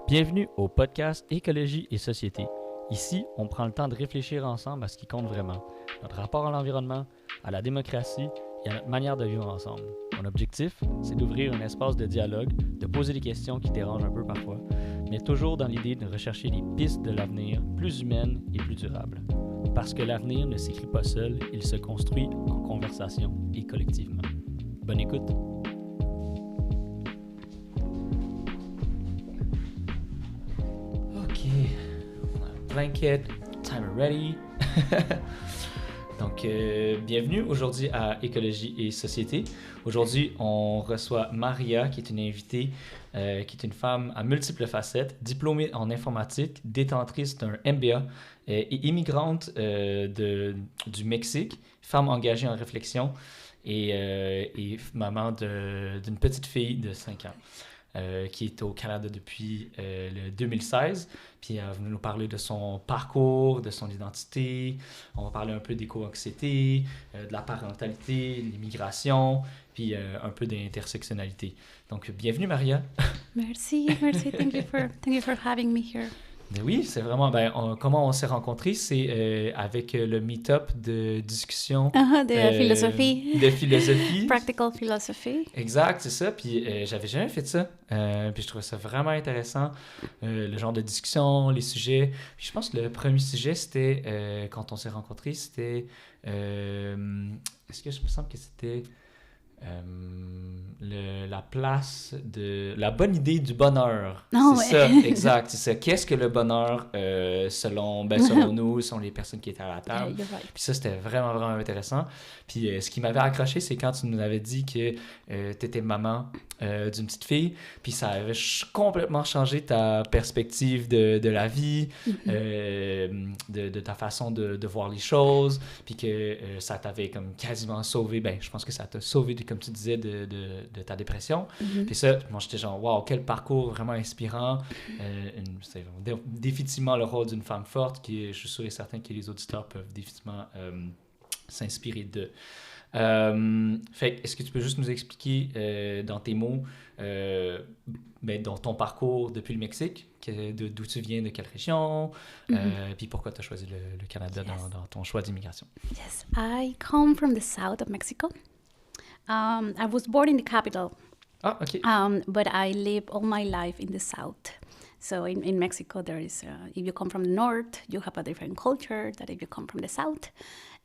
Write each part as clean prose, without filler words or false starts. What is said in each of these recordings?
Bienvenue au podcast Écologie et société. Ici, on prend le temps de réfléchir ensemble à ce qui compte vraiment, notre rapport à l'environnement, à la démocratie et à notre manière de vivre ensemble. Mon objectif, c'est d'ouvrir un espace de dialogue, de poser des questions qui dérangent un peu parfois, mais toujours dans l'idée de rechercher des pistes de l'avenir plus humaines et plus durables. Parce que l'avenir ne s'écrit pas seul, il se construit en conversation et collectivement. Bonne écoute! Blanket, time ready. Donc, bienvenue aujourd'hui à Écologie et société. Aujourd'hui, on reçoit Maria, qui est une invitée, qui est une femme à multiples facettes, diplômée en informatique, détentrice d'un MBA et immigrante du Mexique, femme engagée en réflexion et maman d'une petite fille de 5 ans. Qui est au Canada depuis le 2016. Puis elle va nous parler de son parcours, de son identité. On va parler un peu d'éco-anxiété, de la parentalité, de l'immigration, puis un peu d'intersectionnalité. Donc, bienvenue Maria. Merci. Thank you for having me here. Ben oui, c'est vraiment... comment on s'est rencontrés, c'est avec le meet-up de discussion... de philosophie. De philosophie. Practical philosophy. Exact, c'est ça. Puis j'avais jamais fait ça. Puis je trouvais ça vraiment intéressant. Le genre de discussion, les sujets. Puis je pense que le premier sujet, c'était... quand on s'est rencontrés, c'était... est-ce que je me semble que c'était... la place de la bonne idée du bonheur. Ça, exact, c'est ça. Qu'est-ce que le bonheur selon nous, selon les personnes qui étaient à la table. Right. Puis ça, c'était vraiment, vraiment intéressant. Puis ce qui m'avait accroché, c'est quand tu nous avais dit que tu étais maman d'une petite fille, puis ça avait complètement changé ta perspective de la vie, de ta façon de voir les choses, puis que ça t'avait comme quasiment sauvé, je pense que ça t'a sauvé, comme tu disais, de ta dépression. Puis ça, moi, j'étais genre, wow, quel parcours vraiment inspirant. C'est définitivement le rôle d'une femme forte, qui, je suis sûr et certain que les auditeurs peuvent définitivement s'inspirer d'eux. Fait, est-ce que tu peux juste nous expliquer dans tes mots dans ton parcours depuis le Mexique, d'où tu viens, de quelle région, puis pourquoi tu as choisi le Canada dans ton choix d'immigration? Yes, I come from the south of Mexico. I was born in the capital. Ah, okay. But I lived all my life in the south. So in Mexico, there is, if you come from the north, you have a different culture than if you come from the south.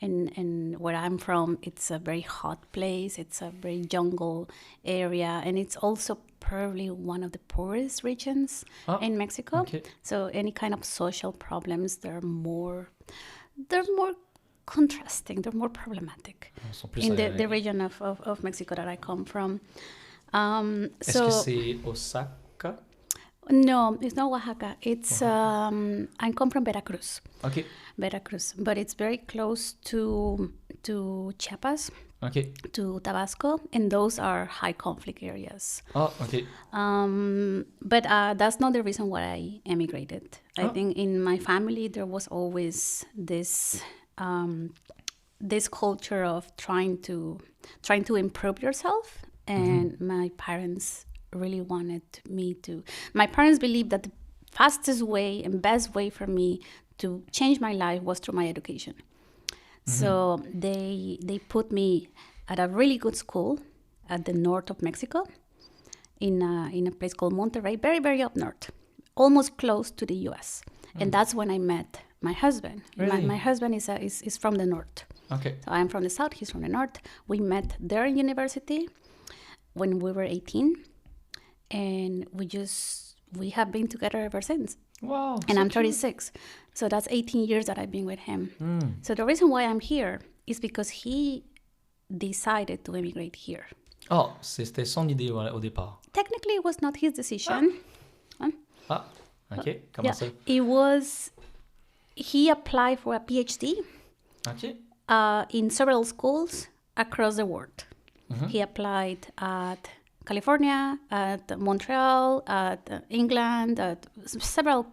And where I'm from, it's a very hot place. It's a very jungle area. And it's also probably one of the poorest regions in Mexico. Okay. So any kind of social problems, they're more contrasting, they're more problematic in the region of Mexico that I come from. Est-ce que c'est Osaka? No, it's not Oaxaca. It's I come from Veracruz. Okay. Veracruz, but it's very close to Chiapas. Okay. To Tabasco, and those are high conflict areas. Oh, okay. But that's not the reason why I emigrated. I think in my family there was always this culture of trying to improve yourself, and my parents really wanted me to. My parents believed that the fastest way and best way for me to change my life was through my education. So they put me at a really good school at the north of Mexico, in a place called Monterrey, very, very up north, almost close to the U.S. And that's when I met my husband. Really? My husband is from the north. Okay. So I'm from the south, he's from the north. We met there in university when we were 18, and we have been together ever since. Wow. And I'm 36. So that's 18 years that I've been with him. So the reason why I'm here is because he decided to immigrate here. Oh, c'était son idée au départ. Technically, it was not his decision. OK. Comment ça? It was, he applied for a PhD OK. In several schools across the world. He applied at California, at Montreal, at England, at several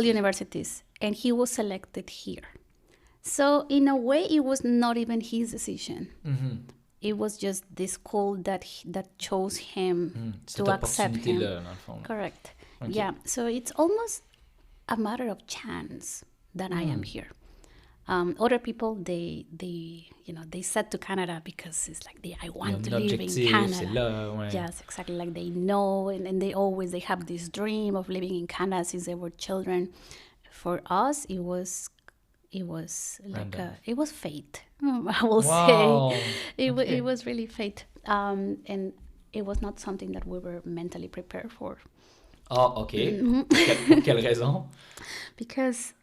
universities, and he was selected here. So in a way, it was not even his decision. it was just the school that chose him Cette to accept him. opportunité-là, dans le fond. Correct. Okay. Yeah. So it's almost a matter of chance that I am here. Other people, they said to Canada because it's like I want to live in Canada. C'est là, ouais. Yes, exactly. Like they know, and they have this dream of living in Canada since they were children. For us, it was like it was fate. I will say it was really fate, and it was not something that we were mentally prepared for. Ah, ok. Pour quelle raison? Because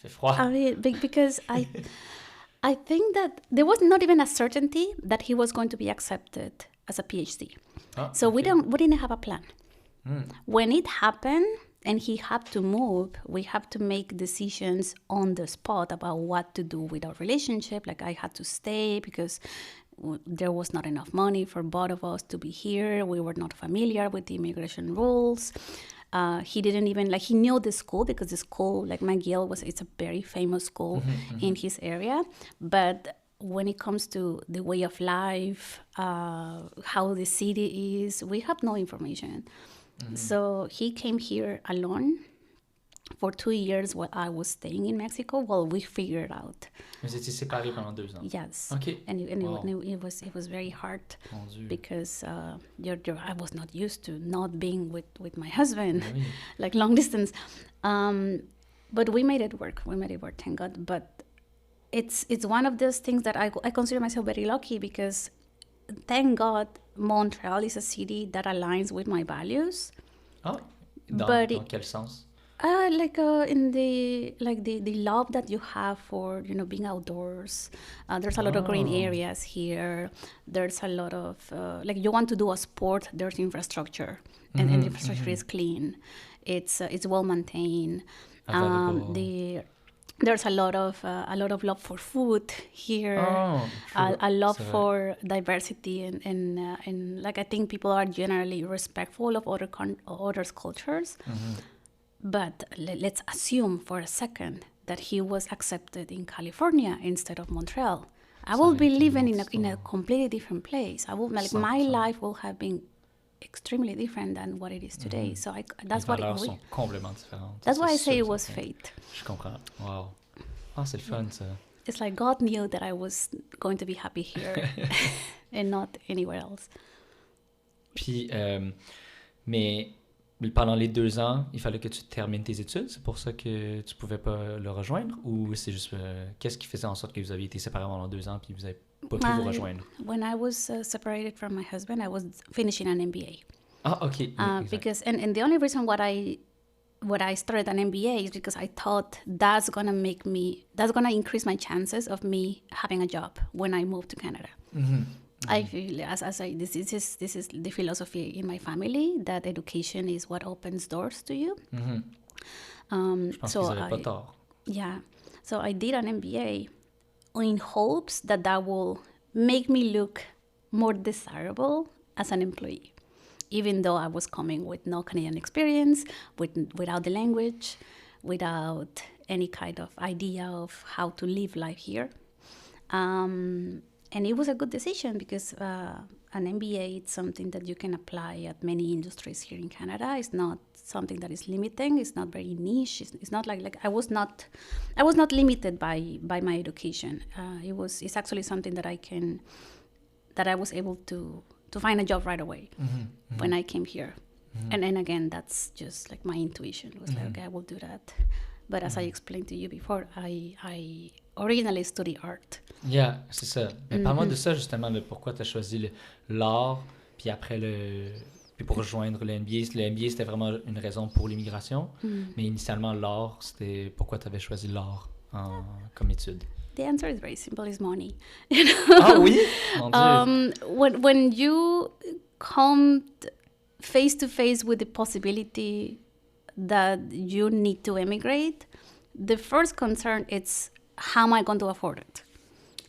Il fait froid. I mean, because I think that there was not even a certainty that he was going to be accepted as a PhD. So we didn't have a plan. When it happened and he had to move, we have to make decisions on the spot about what to do with our relationship. Like I had to stay because there was not enough money for both of us to be here. We were not familiar with the immigration rules. He didn't even, he knew the school because the school, like McGill, it's a very famous school in his area. But when it comes to the way of life, how the city is, we have no information. So he came here alone for 2 years while I was staying in Mexico. Well, we figured out. Vous étiez séparés pendant 2 ans. Yes. Okay. And it was very hard because I was not used to not being with my husband, like long distance. But we made it work. Thank God. But it's one of those things that I consider myself very lucky because, thank God, Montreal is a city that aligns with my values. Dans quel sens? In the love that you have for being outdoors. There's a lot of green areas here. There's a lot of you want to do a sport. There's infrastructure, and the infrastructure is clean. It's well maintained. There's a lot of love for food here. A love for diversity and I think people are generally respectful of others' cultures. But let's assume for a second that he was accepted in California instead of Montreal. I will be living in a completely different place. I will my life will have been extremely different than what it is today. So that's what Les valeurs sont complètement différentes. That's why I say it was fate. Je comprends. Wow. C'est le fun, ça. It's like God knew that I was going to be happy here and not anywhere else. Puis, mais pendant les 2 ans, il fallait que tu termines tes études. C'est pour ça que tu pouvais pas le rejoindre? Ou c'est juste... qu'est-ce qui faisait en sorte que vous aviez été séparés pendant 2 ans puis vous n'avez pas pu vous rejoindre? When I was separated from my husband, I was finishing an MBA. OK. Because and the only reason what I started an MBA is because I thought that's gonna increase my chances of me having a job when I move to Canada. I feel this is the philosophy in my family that education is what opens doors to you. Je pense qu'ils n'avaient pas tort. Yeah, so I did an MBA in hopes that will make me look more desirable as an employee, even though I was coming with no Canadian experience, without the language, without any kind of idea of how to live life here. And it was a good decision because an MBA is something that you can apply at many industries here in Canada. It's not something that is limiting. It's not very niche. It's not like I was not limited by my education. It's actually something that I was able to find a job right away when I came here. And then again, that's just like my intuition. It was like, okay, I will do that. But as I explained to you before, I originally studied art. Yeah, c'est ça. Mais parle-moi de ça, justement, de pourquoi tu as choisi l'art, puis après puis pour rejoindre le MBA. Le MBA, c'était vraiment une raison pour l'immigration, mais initialement, l'art, c'était pourquoi tu avais choisi l'art comme étude? The answer is very simple, it's money. Ah oui? Mon Dieu. When you come face to face with the possibility that you need to immigrate, the first concern is how am I going to afford it,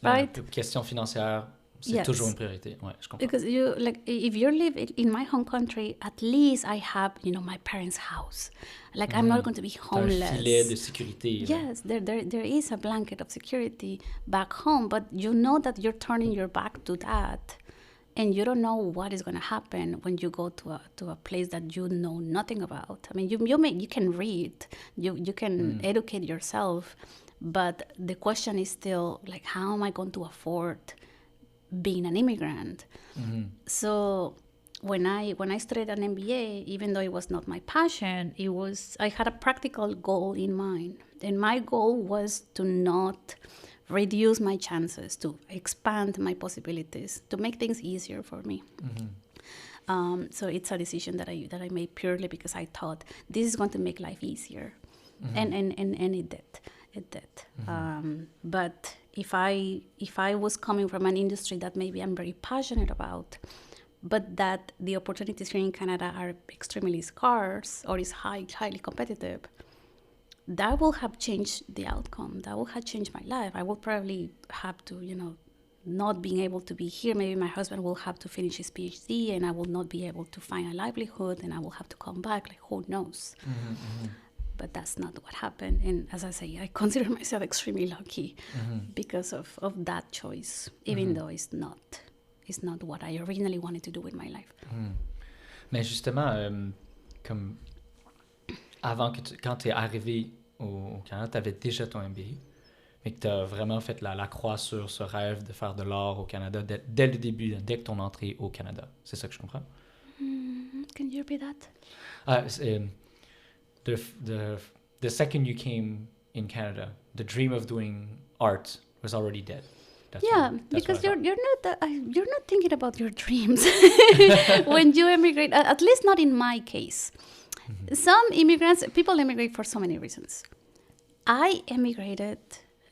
right? Question financière, C'est toujours une priorité. Ouais, je comprends. Because you like if you live in my home country, at least I have my parents' house. Like I'm not going to be homeless. Un filet de sécurité. Yes, there is a blanket of security back home, but you know that you're turning your back to that, and you don't know what is going to happen when you go to a place that you know nothing about. I mean, you can read, you can educate yourself, but the question is still like, how am I going to afford being an immigrant? So when I studied an MBA, even though it was not my passion, I had a practical goal in mind, and my goal was to not reduce my chances, to expand my possibilities, to make things easier for me. So it's a decision that I made purely because I thought this is going to make life easier, and it did. But if I was coming from an industry that maybe I'm very passionate about, but that the opportunities here in Canada are extremely scarce or is highly competitive, that will have changed the outcome. That will have changed my life. I will probably have to, not being able to be here. Maybe my husband will have to finish his PhD and I will not be able to find a livelihood and I will have to come back. Like, who knows? But that's not what happened. And as I say, I consider myself extremely lucky because of that choice, even though it's not what I originally wanted to do with my life. Mais justement, comme avant quand tu es arrivé au Canada, tu avais déjà ton MBA, mais que tu as vraiment fait la croix sur ce rêve de faire de l'art au Canada dès le début, dès que ton entrée au Canada. C'est ça que je comprends? Can you repeat that? The second you came in Canada, the dream of doing art was already dead. That's because you're not thinking about your dreams when you immigrate. At least not in my case. Some people immigrate for so many reasons. I immigrated,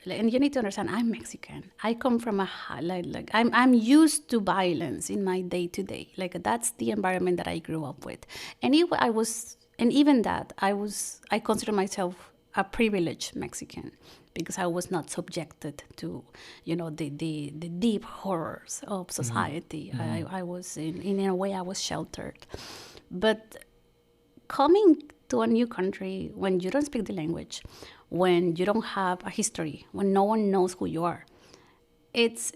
and you need to understand, I'm Mexican. I come from I'm used to violence in my day to day. Like that's the environment that I grew up with, and I consider myself a privileged Mexican because I was not subjected to, the deep horrors of society. I was in a way I was sheltered, but coming to a new country when you don't speak the language, when you don't have a history, when no one knows who you are, it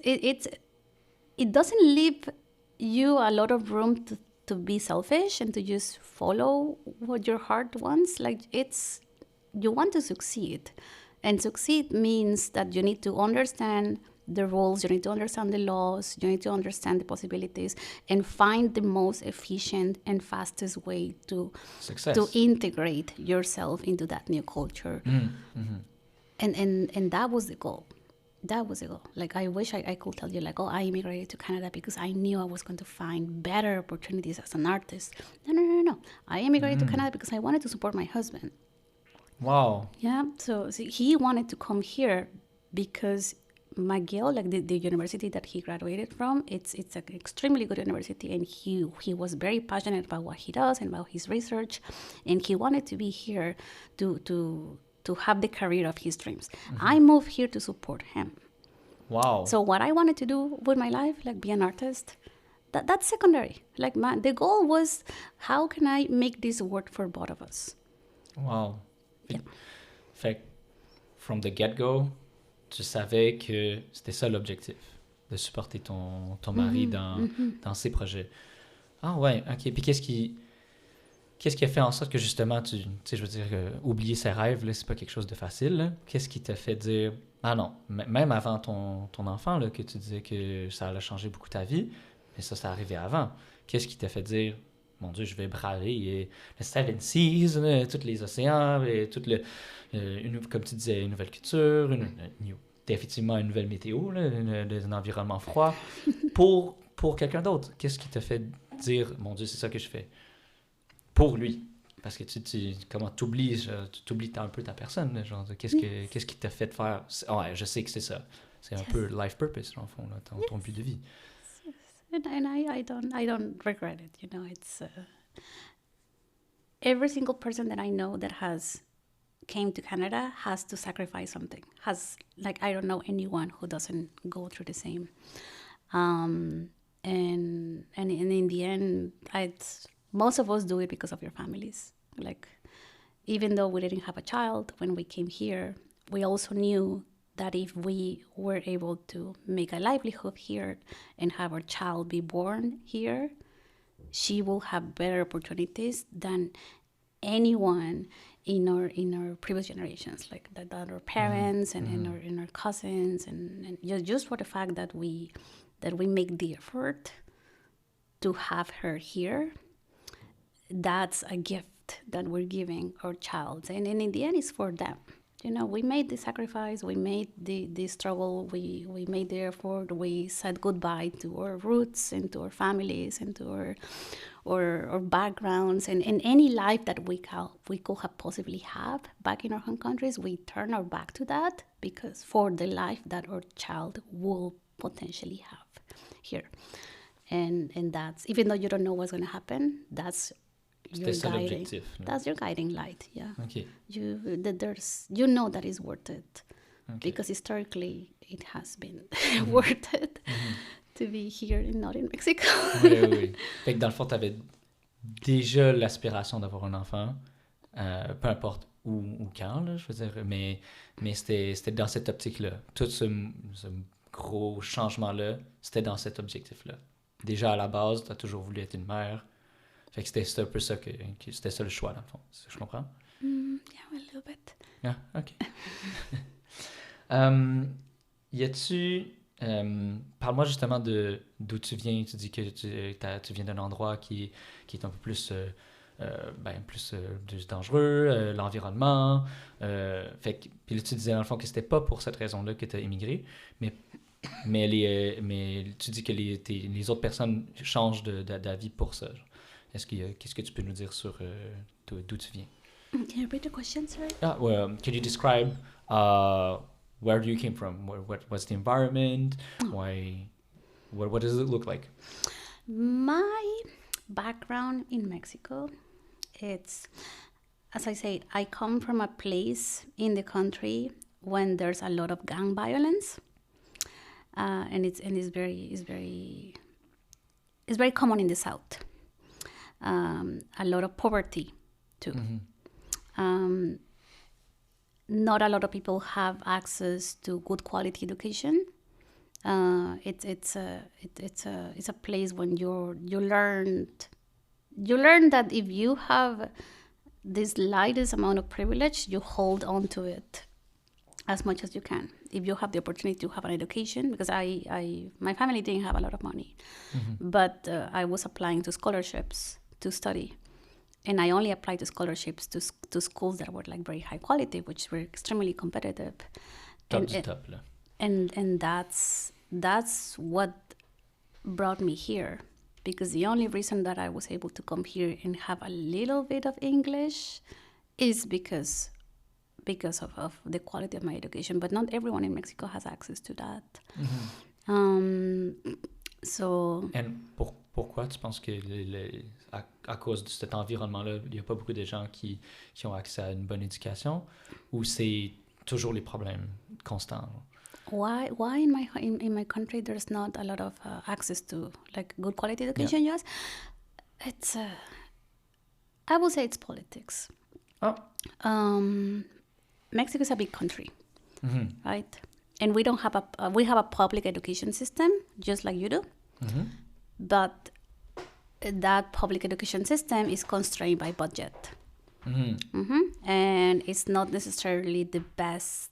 doesn't leave you a lot of room to be selfish and to just follow what your heart wants. Like you want to succeed, and succeed means that you need to understand the rules, you need to understand the laws, you need to understand the possibilities, and find the most efficient and fastest way to integrate yourself into that new culture. And that was the goal. That was the goal. Like, I wish I could tell you, like, I immigrated to Canada because I knew I was going to find better opportunities as an artist. No. I immigrated to Canada because I wanted to support my husband. Wow. Yeah. So he wanted to come here because McGill, like the university that he graduated from, it's an extremely good university, and he was very passionate about what he does and about his research, and he wanted to be here to have the career of his dreams. I moved here to support him. Wow. So what I wanted to do with my life, like be an artist, that's secondary. Like the goal was, how can I make this work for both of us? Wow. Yeah. Fait from the get-go, tu savais que c'était ça l'objectif, de supporter ton mari dans ses projets. Ah ouais, ok. Puis qu'est-ce qui a fait en sorte que justement, tu sais, je veux dire, oublier ses rêves, là, c'est pas quelque chose de facile, là. Qu'est-ce qui t'a fait dire, ah non, même avant ton enfant, là, que tu disais que ça allait changer beaucoup ta vie, mais ça arrivé avant. Qu'est-ce qui t'a fait dire, mon Dieu, je vais braver le Seven Seas, tous les océans, et comme tu disais, une nouvelle culture, effectivement une nouvelle météo, là, un environnement froid, pour quelqu'un d'autre. Qu'est-ce qui t'a fait dire, mon Dieu, c'est ça que je fais pour lui? Parce que comment t'oublies un peu ta personne, là, genre, qu'est-ce qui t'a fait faire? Ouais, je sais que c'est ça. C'est un peu life purpose, en fond, là, ton but de vie. And I don't regret it. It's every single person that I know that has came to Canada has to sacrifice something. I don't know anyone who doesn't go through the same. And in the end, most of us do it because of your families. Like, even though we didn't have a child when we came here, we also knew that if we were able to make a livelihood here and have our child be born here, she will have better opportunities than anyone in our previous generations, like our parents and in our cousins, and just for the fact that we make the effort to have her here, that's a gift that we're giving our child, and in the end, it's for them. You know, we made the sacrifice, we made the struggle, we made the effort, we said goodbye to our roots and to our families and to our backgrounds and any life that we could have possibly have back in our home countries. We turn our back to that because for the life that our child will potentially have here. And that's, even though you don't know what's going to happen, that's your guiding. That's your guiding light, yeah. Okay. You know that it's worth it, because historically it has been worth it to be here and not in Mexico. Oui. Fait que dans le fond, tu avais déjà l'aspiration d'avoir un enfant, peu importe où ou quand, là, je veux dire, mais c'était dans cette optique-là. Tout ce gros changement-là, c'était dans cet objectif-là. Déjà à la base, tu as toujours voulu être une mère. Fait que c'était un peu ça que c'était ça le choix, dans le fond. Je comprends? Yeah, a little bit. Ah, OK. Y a-tu... parle-moi justement d'où tu viens. Tu dis que tu viens d'un endroit qui est un peu plus, plus dangereux, l'environnement. Fait que, puis là, tu disais dans le fond que c'était pas pour cette raison-là que tu as immigré, mais tu dis que les autres personnes changent d'avis pour ça. Qu'est-ce que tu peux nous dire sur d'où tu viens? Can you repeat the question, sorry? Well, can you describe where you came from? What's the environment? Why? What does it look like? My background in Mexico, it's, as I said, I come from a place in the country when there's a lot of gang violence, and it's very common in the South. A lot of poverty too. Not a lot of people have access to good quality education. It's a place when you learn that if you have this slightest amount of privilege, you hold on to it as much as you can. If you have the opportunity to have an education, because my family didn't have a lot of money, but I was applying to scholarships to study. And I only applied to scholarships to schools that were like very high quality, which were extremely competitive. And that's what brought me here, because the only reason that I was able to come here and have a little bit of English is because of the quality of my education. But not everyone in Mexico has access to that. So. And pourquoi tu penses que à cause de cet environnement-là, il n'y a pas beaucoup de gens qui ont accès à une bonne éducation, ou c'est toujours les problèmes constants? Why in my country there's not a lot of access to like good quality education? Yes, it's I would say it's politics. Mexico is a big country, right? And we don't have we have a public education system just like you do, but that public education system is constrained by budget, and it's not necessarily the best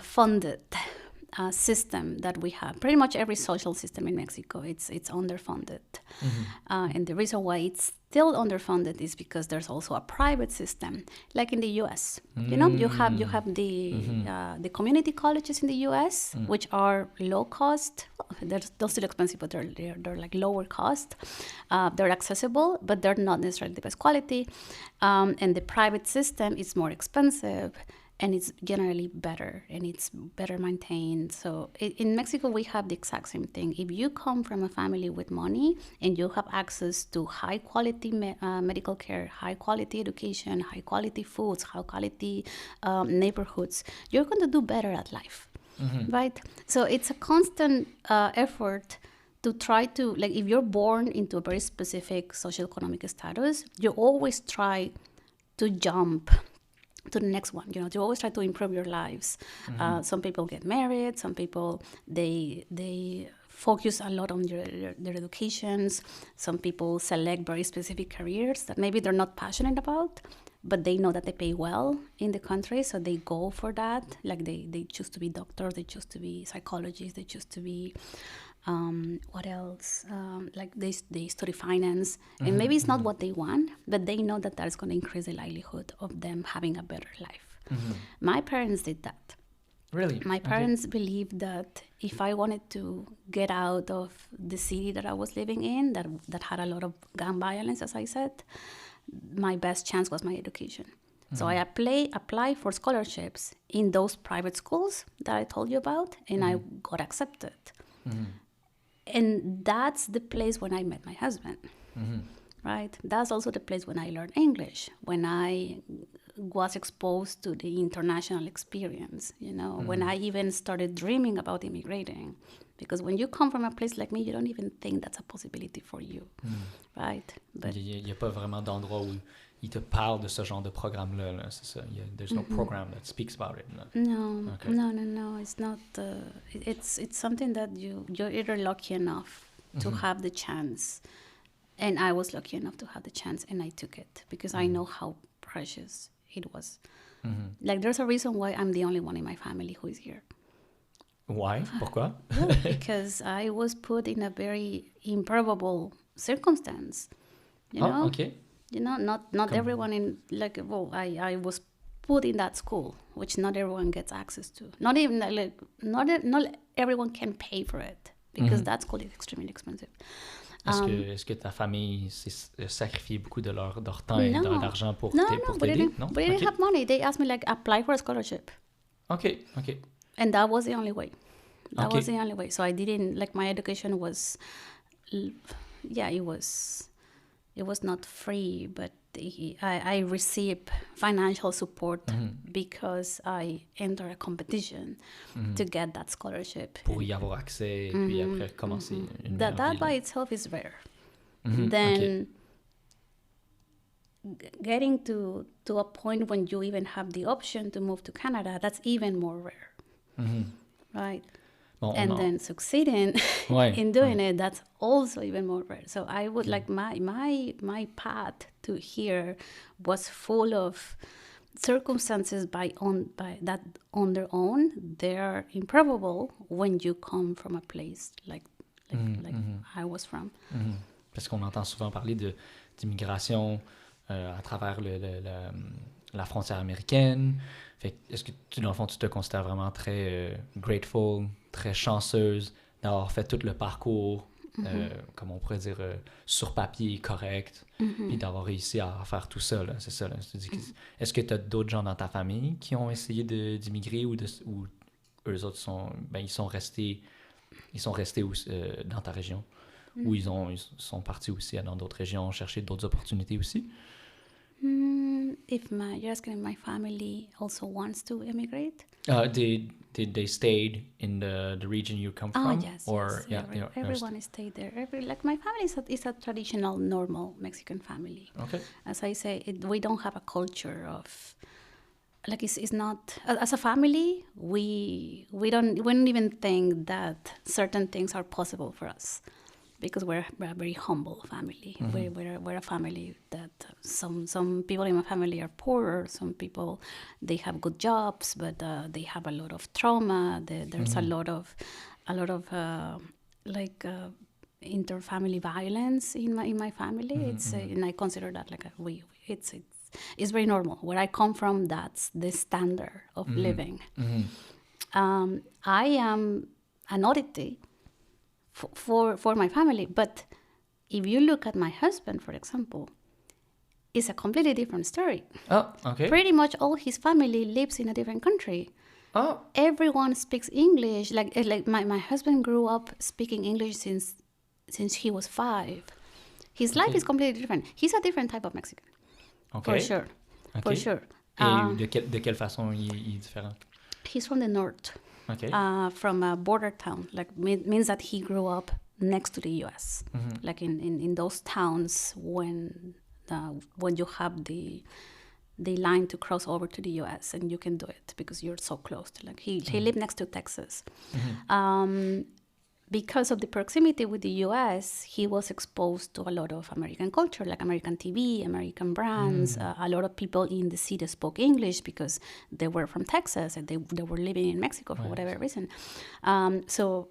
funded system that we have. Pretty much every social system in Mexico, it's underfunded, and the reason why it's still underfunded is because there's also a private system, like in the U.S. You know, you have the community colleges in the U.S., which are low cost. They're still expensive, but they're like lower cost. They're accessible, but they're not necessarily the best quality. And the private system is more expensive, and it's generally better, and it's better maintained. So in Mexico, we have the exact same thing. If you come from a family with money and you have access to high quality medical care, high quality education, high quality foods, high quality neighborhoods, you're going to do better at life. right? So it's a constant effort to try to, like, if you're born into a very specific socioeconomic status, you always try to jump to the next one. You know, you always try to improve your lives. Some people get married. Some people they focus a lot on their educations. Some people select very specific careers that maybe they're not passionate about, but they know that they pay well in the country, so they go for that. Like they choose to be doctors, they choose to be psychologists, they choose to be what else? Like they study finance, and maybe it's not what they want, but they know that is going to increase the likelihood of them having a better life. My parents did that. Really? My parents believed that if I wanted to get out of the city that I was living in, that had a lot of gun violence, as I said, my best chance was my education. So I applied for scholarships in those private schools that I told you about, and I got accepted. And that's the place when I met my husband, right? That's also the place when I learned English, when I was exposed to the international experience, you know, when I even started dreaming about immigrating. Because when you come from a place like me, you don't even think that's a possibility for you, right? But il n'y a pas vraiment d'endroit où il te parle de ce genre de programme-là, là, c'est ça. There's no program that speaks about it. Là. No, Okay. no. It's not. It's something that you're either lucky enough to have the chance, and I was lucky enough to have the chance, and I took it because I know how precious it was. Like there's a reason why I'm the only one in my family who is here. Why? Pourquoi? Because I was put in a very improbable circumstance. You know? Okay. You know, not everyone in, like, well, I was put in that school, which not everyone gets access to. Not even, like, not everyone can pay for it, because that school is extremely expensive. Est-ce que ta famille s'est sacrifié beaucoup de leur temps et de leur argent pour t'aider? We didn't have money. They asked me, like, apply for a scholarship. Okay. And that was the only way. That Okay. was the only way. So I didn't, like, my education was, it was not free, but I received financial support because I entered a competition to get that scholarship. Pour y avoir accès, et puis après commencer une meilleure That vie, by là. itself is rare. Then getting to a point when you even have the option to move to Canada, that's even more rare. Right? Bon, And then succeeding in doing it, that's also even more rare. So I would like my path to here was full of circumstances on their own. They're improbable when you come from a place like I was from. Parce qu'on entend souvent parler d'immigration à travers la frontière américaine. Fait que, est-ce que dans le fond, tu te considères vraiment très grateful, très chanceuse d'avoir fait tout le parcours, comme on pourrait dire, sur papier correct, puis d'avoir réussi à faire tout ça, là, c'est ça. Là. Est-ce que tu as d'autres gens dans ta famille qui ont essayé d'immigrer ou eux autres ils sont restés dans ta région, ou ils sont partis aussi dans d'autres régions chercher d'autres opportunités aussi? You're asking if my family also wants to immigrate? Did they stayed in the region you come from? Yes. Or Yes. Everyone stayed there. Like my family is a traditional, normal Mexican family. Okay. As I say, we don't have a culture of, like, it's not, as a family, we don't even think that certain things are possible for us, because we're a very humble family. We're a family that some people in my family are poorer. Some people, they have good jobs, but they have a lot of trauma. There's a lot of interfamily violence in my family. And I consider that like it's very normal. Where I come from, that's the standard of living. I am an oddity for my family, but if you look at my husband, for example, it's a completely different story. Oh, okay. Pretty much all his family lives in a different country. Oh. Everyone speaks English. Like my husband grew up speaking English since he was 5. His life is completely different. He's a different type of Mexican. Okay. For sure. Okay. For sure. Et de quelle façon il est différent? He's from the north. Okay. from a border town. Like means that he grew up next to the U.S. Like in those towns when you have the line to cross over to the U.S. and you can do it because you're so close. Like he lived next to Texas. Because of the proximity with the U.S., he was exposed to a lot of American culture, like American TV, American brands. A lot of people in the city spoke English because they were from Texas and they were living in Mexico for whatever reason. So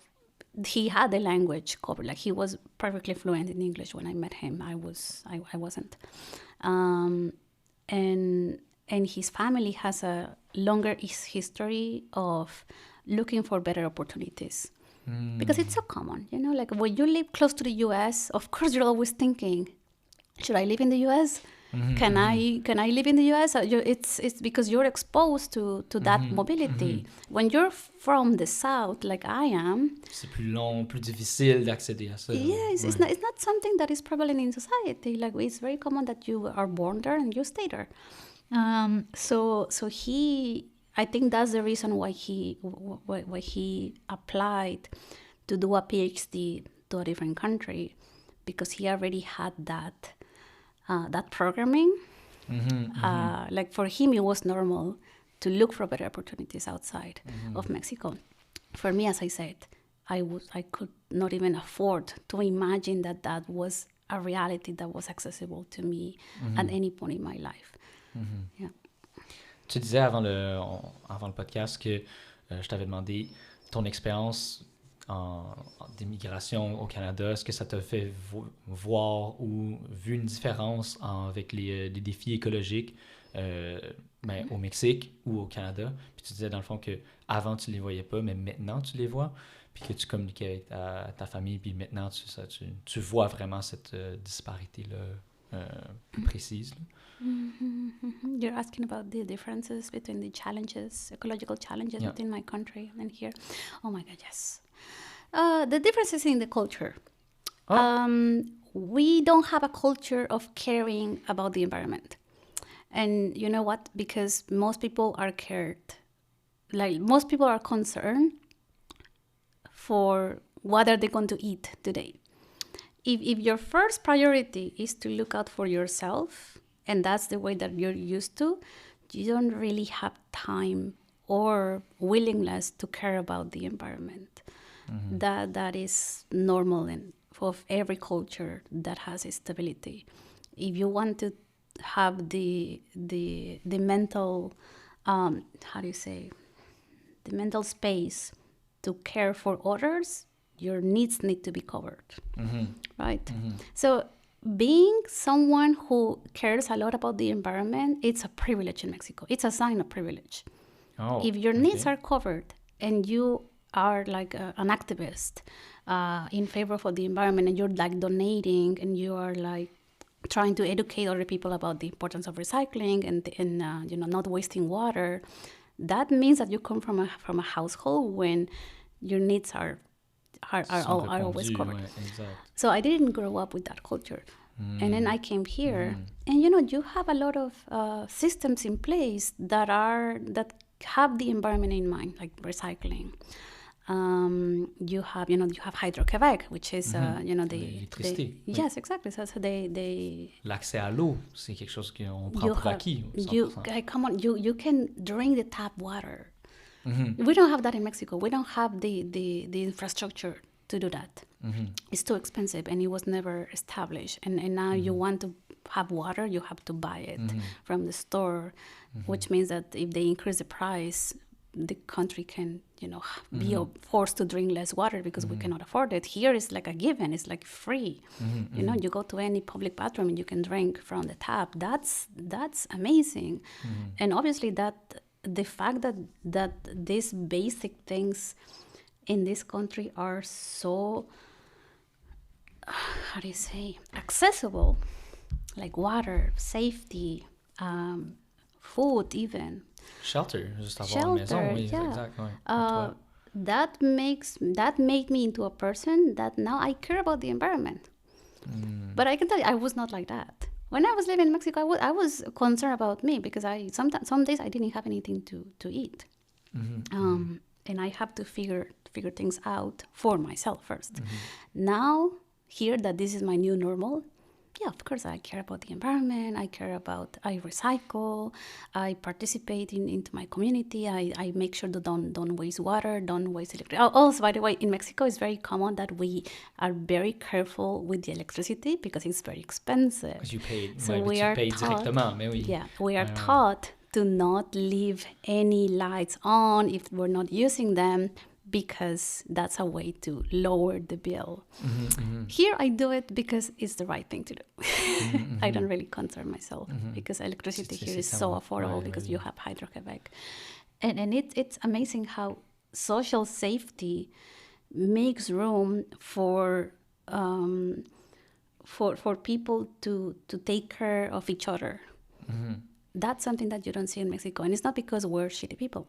he had the language covered. Like he was perfectly fluent in English when I met him. I wasn't. And his family has a longer history of looking for better opportunities. Because it's so common, like when you live close to the U.S., of course you're always thinking, should I live in the U.S.? Can I live in the U.S.? It's because you're exposed to that mobility. When you're from the South, like I am, c'est plus long, plus difficile d'accéder à ça. Yes, it's not something that is prevalent in society. Like it's very common that you are born there and you stay there. So he. I think that's the reason why he applied to do a PhD to a different country, because he already had that programming. Like for him, it was normal to look for better opportunities outside of Mexico. For me, as I said, I could not even afford to imagine that was a reality that was accessible to me at any point in my life. Yeah. Tu disais avant le podcast que je t'avais demandé ton expérience d'immigration au Canada. Est-ce que ça t'a fait voir ou vu une différence avec les défis écologiques au Mexique ou au Canada? Puis tu disais dans le fond qu'avant tu les voyais pas, mais maintenant tu les vois, puis que tu communiquais avec ta famille, puis maintenant tu vois vraiment cette disparité-là plus précise. You're asking about the differences between the challenges, ecological challenges within my country and here. Oh my God, yes. The differences in the culture. We don't have a culture of caring about the environment. And you know what? Because most people are concerned for what are they going to eat today. If your first priority is to look out for yourself, and that's the way that you're used to, you don't really have time or willingness to care about the environment. That is normal of every culture that has stability. If you want to have the mental, the mental space to care for others, your needs need to be covered, right? So being someone who cares a lot about the environment, it's a privilege in Mexico. It's a sign of privilege. If your needs are covered and you are like an activist in favor of the environment, and you're like donating and you are like trying to educate other people about the importance of recycling and not wasting water, that means that you come from a household when your needs are always covered. Exact. So I didn't grow up with that culture. And then I came here, and you have a lot of systems in place that have the environment in mind, like recycling. You have Hydro-Québec, which is l'électricité. Yes, exactly. So they L'accès à l'eau, c'est quelque chose qu'on prend pour acquis. You can drink the tap water. We don't have that in Mexico. We don't have the infrastructure to do that. It's too expensive, and it was never established. And now you want to have water, you have to buy it from the store, which means that if they increase the price, the country can, be forced to drink less water because we cannot afford it. Here it's like a given. It's like free. You go to any public bathroom and you can drink from the tap. That's amazing. And obviously the fact that these basic things in this country are so, accessible, like water, safety, food even. Shelter, juste avoir une maison, oui, yeah. Exact, ouais. That made me into a person that now I care about the environment. But I can tell you, I was not like that. When I was living in Mexico, I was concerned about me because some days I didn't have anything to eat. and I have to figure things out for myself first. Now, here that this is my new normal, yeah, of course, I care about the environment. I recycle. I participate into my community. I make sure to don't waste water, don't waste electricity. Also, by the way, in Mexico, it's very common that we are very careful with the electricity because it's very expensive. Because you pay, So we are directement, mais oui. Yeah, we are taught to not leave any lights on if we're not using them, because that's a way to lower the bill. Here I do it because it's the right thing to do. I don't really concern myself because electricity here is so affordable because you have Hydro-Quebec. And it's amazing how social safety makes room for people to take care of each other. That's something that you don't see in Mexico. And it's not because we're shitty people.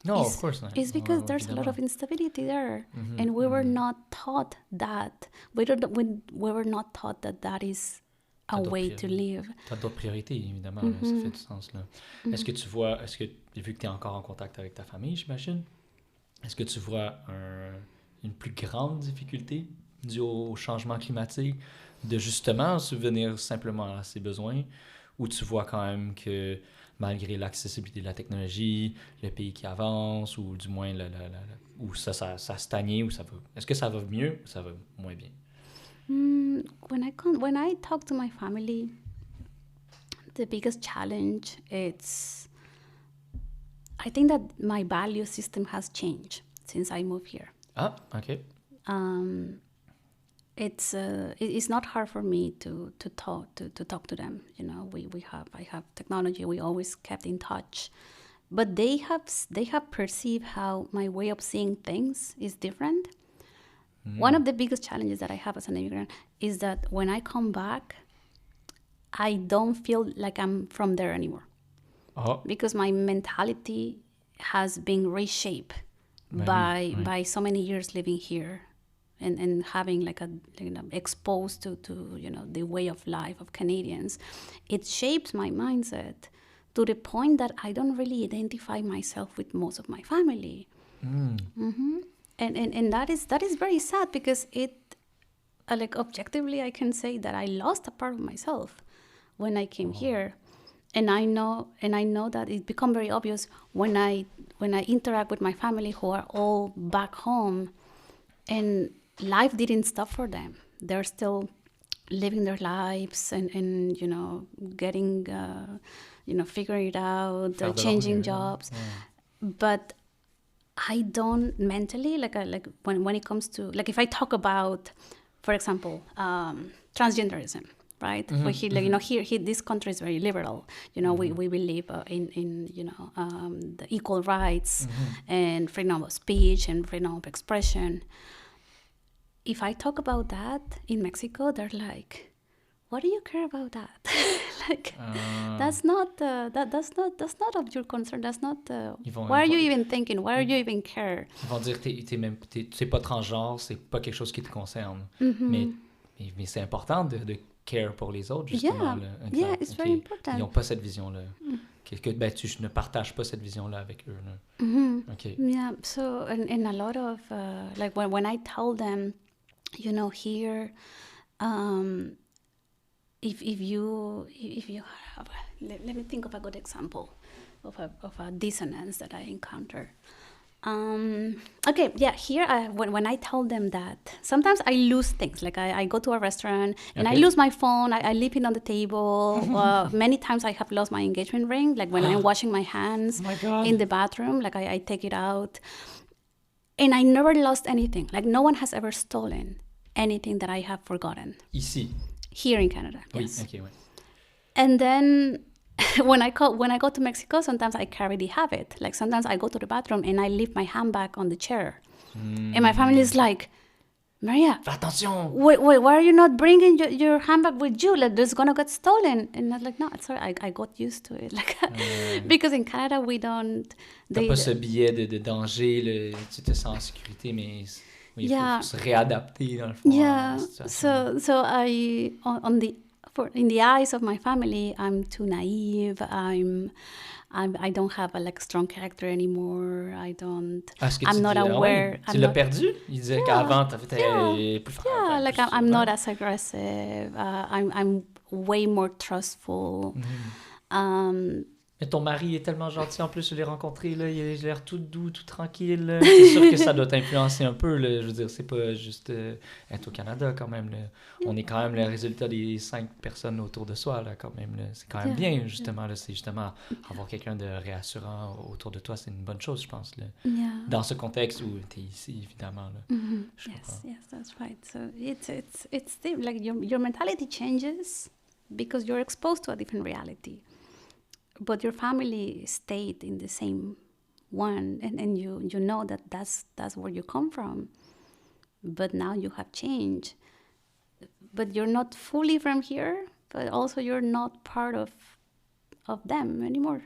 No, of course not. It's because there's a lot of instability there, and we were not taught that. We were not taught that is a way to live. Tu as d'autres priorités, évidemment, là, ça fait du sens. Là. Est-ce que tu vois, vu que tu es encore en contact avec ta famille, j'imagine, est-ce que tu vois une plus grande difficulté due au changement climatique de justement subvenir simplement à ses besoins, ou tu vois quand même que malgré l'accessibilité de la technologie, le pays qui avance, ou du moins où ça stagne, ou ça va... Est-ce que ça va mieux ou ça va moins bien? When I talk to my family, the biggest challenge is, I think that my value system has changed since I moved here. Ah, okay. It's not hard for me to talk to them. You know, I have technology. We always kept in touch, but they have perceived how my way of seeing things is different. One of the biggest challenges that I have as an immigrant is that when I come back, I don't feel like I'm from there anymore, because my mentality has been reshaped by so many years living here. And having exposed to the way of life of Canadians, it shapes my mindset to the point that I don't really identify myself with most of my family. And that is very sad, because it objectively I can say that I lost a part of myself when I came here, and I know that it become very obvious when I interact with my family who are all back home, and life didn't stop for them. They're still living their lives and getting, figuring it out, changing jobs. But I don't mentally, when it comes to, if I talk about, for example, transgenderism, right? Here, this country is very liberal. We believe in the equal rights and freedom of speech and freedom of expression. If I talk about that in Mexico, they're like, "What do you care about that? That's not of your concern. That's not. Why are you even thinking? Why are you even care?" Ils vont dire t'es pas transgenre, c'est pas quelque chose qui te concerne. Mais c'est important de care pour les autres, justement. Yeah, it's very important. Ils n'ont pas cette vision-là. Tu ne partages pas cette vision-là avec eux. Là. Okay. Yeah. So and a lot of when I tell them, here, if you have, let me think of a good example of a dissonance that I encounter. Here when I tell them that sometimes I lose things, I go to a restaurant and I lose my phone, I leave it on the table. Many times I have lost my engagement ring, when I'm washing my hands in the bathroom, I take it out. And I never lost anything. No one has ever stolen anything that I have forgotten. Ici? Here in Canada, yes. Oui, okay, ouais. And then when I go to Mexico, sometimes I carry the habit. Sometimes I go to the bathroom and I leave my handbag on the chair. And my family is like, "Maria, attention! Wait, why are you not bringing your handbag with you? It's gonna get stolen." And I'm like, "No, sorry, I got used to it." Because in Canada, we don't... T'as pas ce billet de danger, tu te sens en sécurité, mais il faut se réadapter, dans le fond. Yeah, so I, in the eyes of my family, I'm too naive. I don't have a strong character anymore. I'm not aware. Tu l'as perdu? Il disait qu'avant, t'étais plus fort. Yeah, like I'm not as aggressive. I'm way more trustful. Mais ton mari est tellement gentil, en plus, je l'ai rencontré, là, il a l'air tout doux, tout tranquille. Là. C'est sûr que ça doit t'influencer un peu. Là. Je veux dire, c'est pas juste être au Canada, quand même. Là. On est quand même le résultat des 5 personnes autour de soi, là, quand même. Là. C'est quand même bien, justement. Là. C'est justement avoir quelqu'un de réassurant autour de toi, c'est une bonne chose, je pense. Là. Dans ce contexte où tu es ici, évidemment. Là. Yes, that's right. So it's like your mentality changes because you're exposed to a different reality. But your family stayed in the same one, and you know that's where you come from. But now you have changed. But you're not fully from here, but also you're not part of them anymore.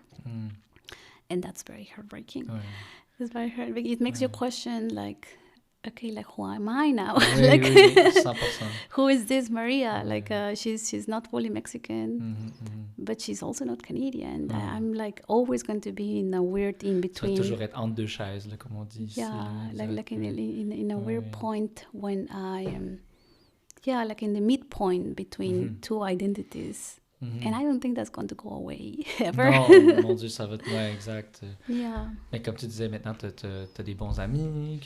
And that's very heartbreaking. It's very heartbreaking. It makes you question, like, okay, like, who am I now? Like, 100%. Who is this Maria? Like, she's not fully Mexican, but she's also not Canadian. I'm like always going to be in a weird in between. Ça va toujours être entre deux chaises, là, comme on dit ici. Yeah, là, like in a weird point when I am, like in the midpoint between two identities. And I don't think that's going to go away ever. Non, mon Dieu, ça va être... Ouais, exact. Yeah. Mais comme tu disais, maintenant, t'as des bons amis,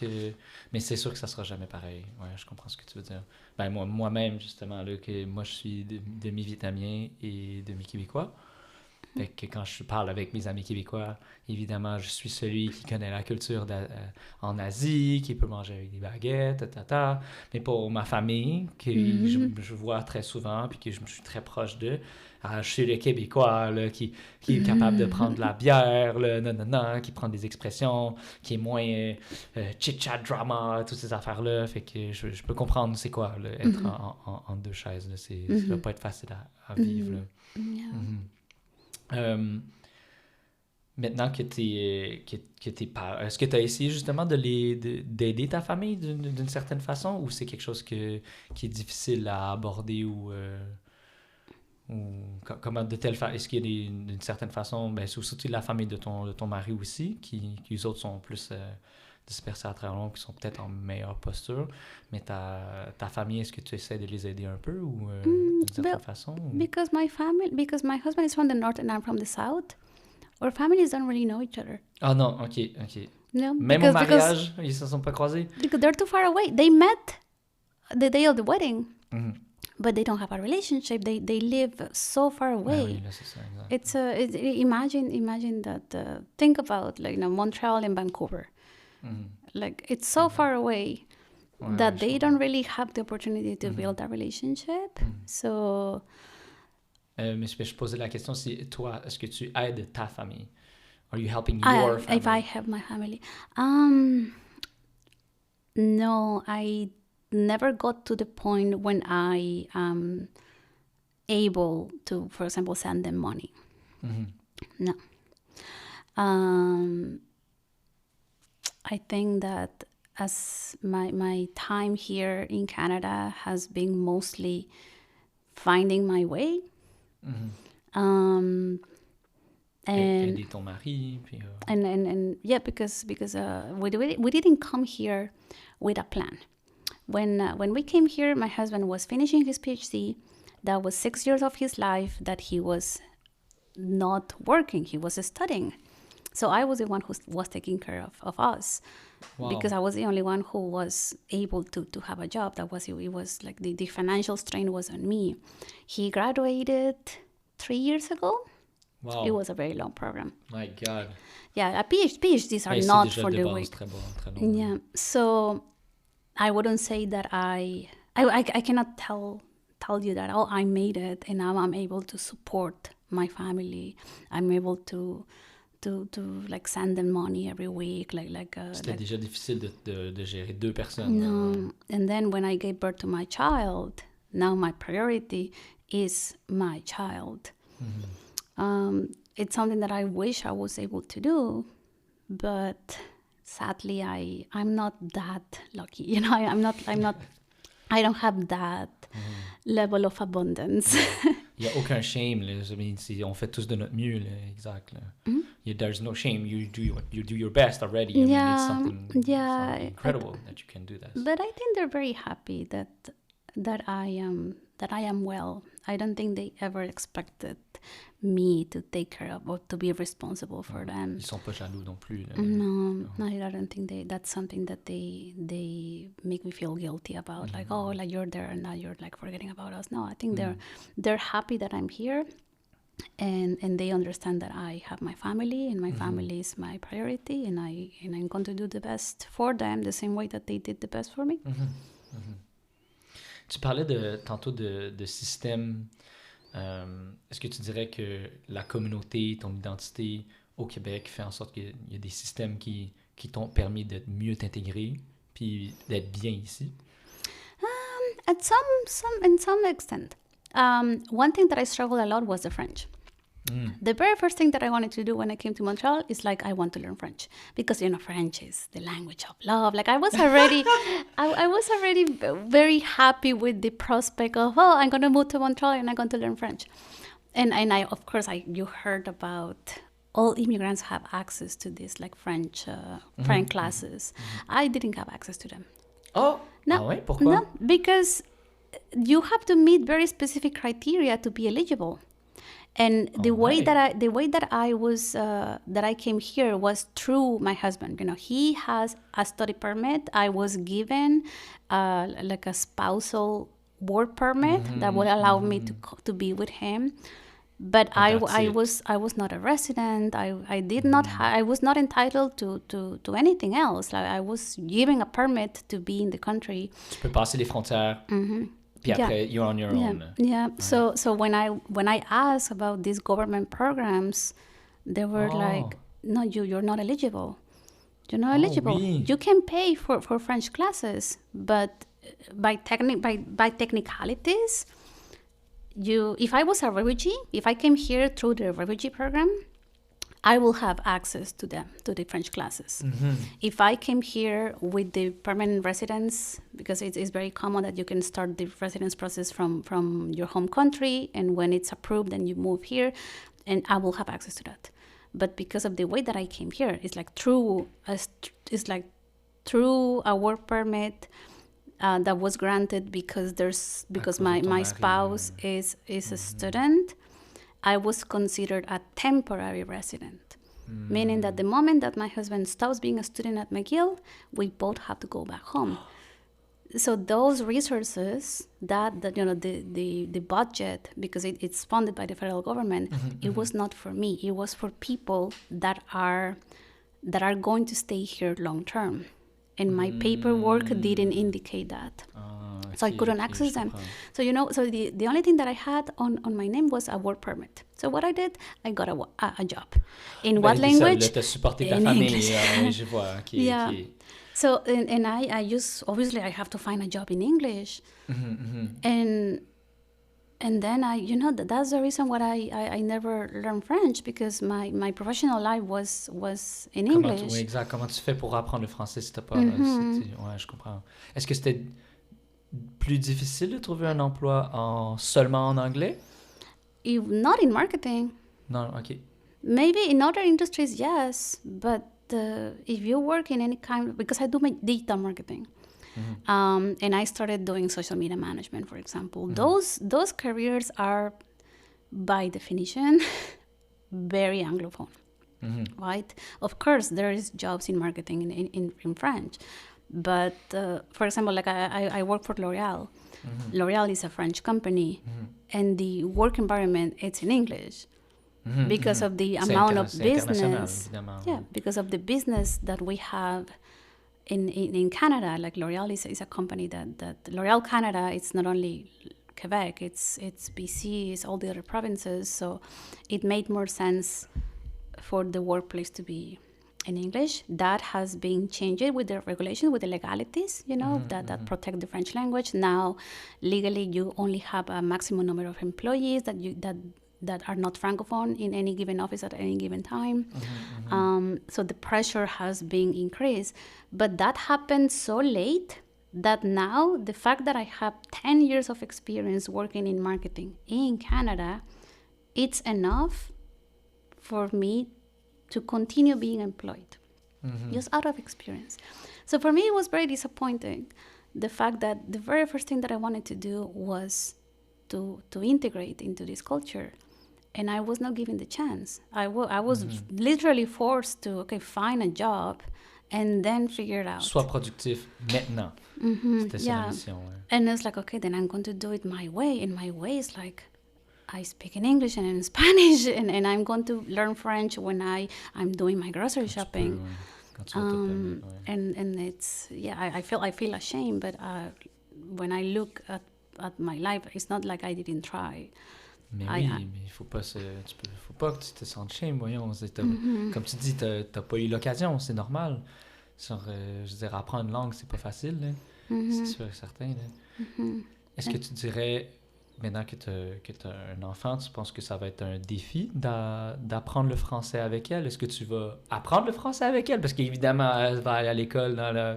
mais c'est sûr que ça sera jamais pareil. Ouais, je comprends ce que tu veux dire. Ben, moi-même, justement, là, que moi, je suis demi-vietnamien et demi-québécois. Fait que quand je parle avec mes amis québécois, évidemment, je suis celui qui connaît la culture en Asie, qui peut manger avec des baguettes, Mais pour ma famille, que je vois très souvent, puis que je suis très proche d'eux, je suis le Québécois là, qui est capable de prendre de la bière, là, qui prend des expressions, qui est moins chit-chat, drama, toutes ces affaires-là. Fait que je peux comprendre c'est quoi, là, être en deux chaises. Là. Ça va pas être facile à vivre. Là. Maintenant que t'es pas, est-ce que tu as essayé justement d'aider ta famille d'une certaine façon, ou c'est quelque chose qui est difficile à aborder, ou comment de telle façon, est-ce qu'il y a d'une certaine façon, ben c'est surtout la famille de ton mari aussi, qui les autres sont plus dispersés à travers le monde, qui sont peut-être en meilleure posture, mais ta famille, est-ce que tu essaies de les aider un peu, ou d'une certaine façon? Ou... Because my husband is from the north and I'm from the south, our families don't really know each other. Ah non, ok. No, même au mariage, ils se sont pas croisés? Because they're too far away. They met the day of the wedding. But they don't have a relationship. They live so far away. Oui, là, c'est ça, imagine that. Think about Montreal and Vancouver. Like it's so far away that they don't really have the opportunity to build a relationship. So. Mais je posais la question, si toi, est-ce que tu aides ta famille? Are you helping your family? If I help my family, no, I never got to the point when I am able to, for example, send them money. No. I think that as my time here in Canada has been mostly finding my way. And aider ton mari, puis, and yeah, because we didn't come here with a plan. When we came here, my husband was finishing his PhD. That was 6 years of his life that he was not working. He was studying. So I was the one who was taking care of us. Wow. Because I was the only one who was able to have a job. It was like the financial strain was on me. He graduated 3 years ago. Wow. It was a very long program. My God. Yeah, PhDs are not for the weak. Très bon. Yeah, so I wouldn't say that I cannot tell you that, oh, I made it and now I'm able to support my family. I'm able to like send them money every week. C'était déjà difficile de gérer 2 personnes. No, and then when I gave birth to my child, now my priority is my child. It's something that I wish I was able to do, but sadly I'm not that lucky. I'm not I don't have that level of abundance. Il n'y a aucun shame, là. I mean, on fait tous de notre mieux, là. Exact. Là. There's no shame. You do your best already. I mean, it's something incredible that you can do that. But I think they're very happy that I am well. I don't think they ever expected me to take care of or to be responsible for them. Ils sont pas jaloux non plus. Là. No, I don't think that's something that they make me feel guilty about. Like, oh, like you're there and now you're like forgetting about us. No, I think they're happy that I'm here, and they understand that I have my family and my family is my priority, and I'm going to do the best for them the same way that they did the best for me. Tu parlais tantôt de système. Est-ce que tu dirais que la communauté, ton identité au Québec fait en sorte qu'il y a des systèmes qui t'ont permis de mieux t'intégrer puis d'être bien ici? In some extent. One thing that I struggled a lot was the French. The very first thing that I wanted to do when I came to Montreal is like, I want to learn French because, French is the language of love. Like I was already, I was already very happy with the prospect of, I'm going to move to Montreal and I'm going to learn French. And I, of course, you heard about all immigrants have access to this, like French classes. I didn't have access to them. Oh, no, ouais? Pourquoi? No, because you have to meet very specific criteria to be eligible. And the way that I came here was through my husband. He has a study permit. I was given like a spousal work permit that would allow me to be with him. But I was not a resident. I was not entitled to anything else. Like I was given a permit to be in the country. Tu peux passer les frontières. Puis après, you're on your own. Yeah. So when I asked about these government programs, they were like, no, you're not eligible. You're not eligible. Oui. You can pay for French classes, but by technicalities, if I was a refugee, if I came here through the refugee program, I will have access to the French classes. If I came here with the permanent residence, because it's very common that you can start the residence process from your home country, and when it's approved, then you move here, and I will have access to that. But because of the way that I came here, it's like through a work permit that was granted because my spouse is a student. I was considered a temporary resident, meaning that the moment that my husband stops being a student at McGill, we both have to go back home. So those resources, the budget, because it's funded by the federal government, it was not for me. It was for people that are going to stay here long term, and my paperwork didn't indicate that. So I couldn't access them. So, so the only thing that I had on my name was a work permit. So what I did, I got a job. In what language? T'as supporté ta famille. Je vois. Yeah. So, and I just, obviously I have to find a job in English. And then that's the reason why I never learned French, because my professional life was in English. Oui, exact. Comment tu fais pour apprendre le français si t'as pas... Ouais, je comprends. Est-ce que c'était plus difficile de trouver un emploi seulement en anglais? Not in marketing. Non, OK. Maybe in other industries, yes. But if you work in any kind... Because I do my digital marketing. And I started doing social media management, for example. Those careers are, by definition, very Anglophone, right? Of course, there is jobs in marketing in French. But, for example, like I work for L'Oréal. L'Oréal is a French company, and the work environment, it's in English. Because of the amount of business. Yeah, because of the business that we have in Canada. Like L'Oréal is a company that L'Oréal Canada, it's not only Quebec, it's BC, it's all the other provinces. So it made more sense for the workplace to be in English. That has been changed with the regulations, with the legalities, that protect the French language. Now, legally, you only have a maximum number of employees that are not Francophone in any given office at any given time. So the pressure has been increased. But that happened so late that now the fact that I have 10 years of experience working in marketing in Canada, it's enough for me to continue being employed, just out of experience. So for me, it was very disappointing, the fact that the very first thing that I wanted to do was to integrate into this culture. And I was not given the chance. I was literally forced to, find a job and then figure it out. Sois productif maintenant. C'était ça la mission. Ouais. And it's like, okay, then I'm going to do it my way. And my way is like, I speak in English and in Spanish, and I'm going to learn French when I'm doing my grocery shopping. And it's, I feel ashamed, but when I look at my life, it's not like I didn't try. Mais il faut pas que tu te sentes shame, voyons. Comme tu dis, t'as pas eu l'occasion, c'est normal. Je veux dire, apprendre une langue, c'est pas facile, là. C'est sûr et certain. Là. Est-ce que tu dirais, maintenant que t'as un enfant, tu penses que ça va être un défi d'apprendre le français avec elle? Est-ce que tu vas apprendre le français avec elle? Parce qu'évidemment, elle va aller à l'école,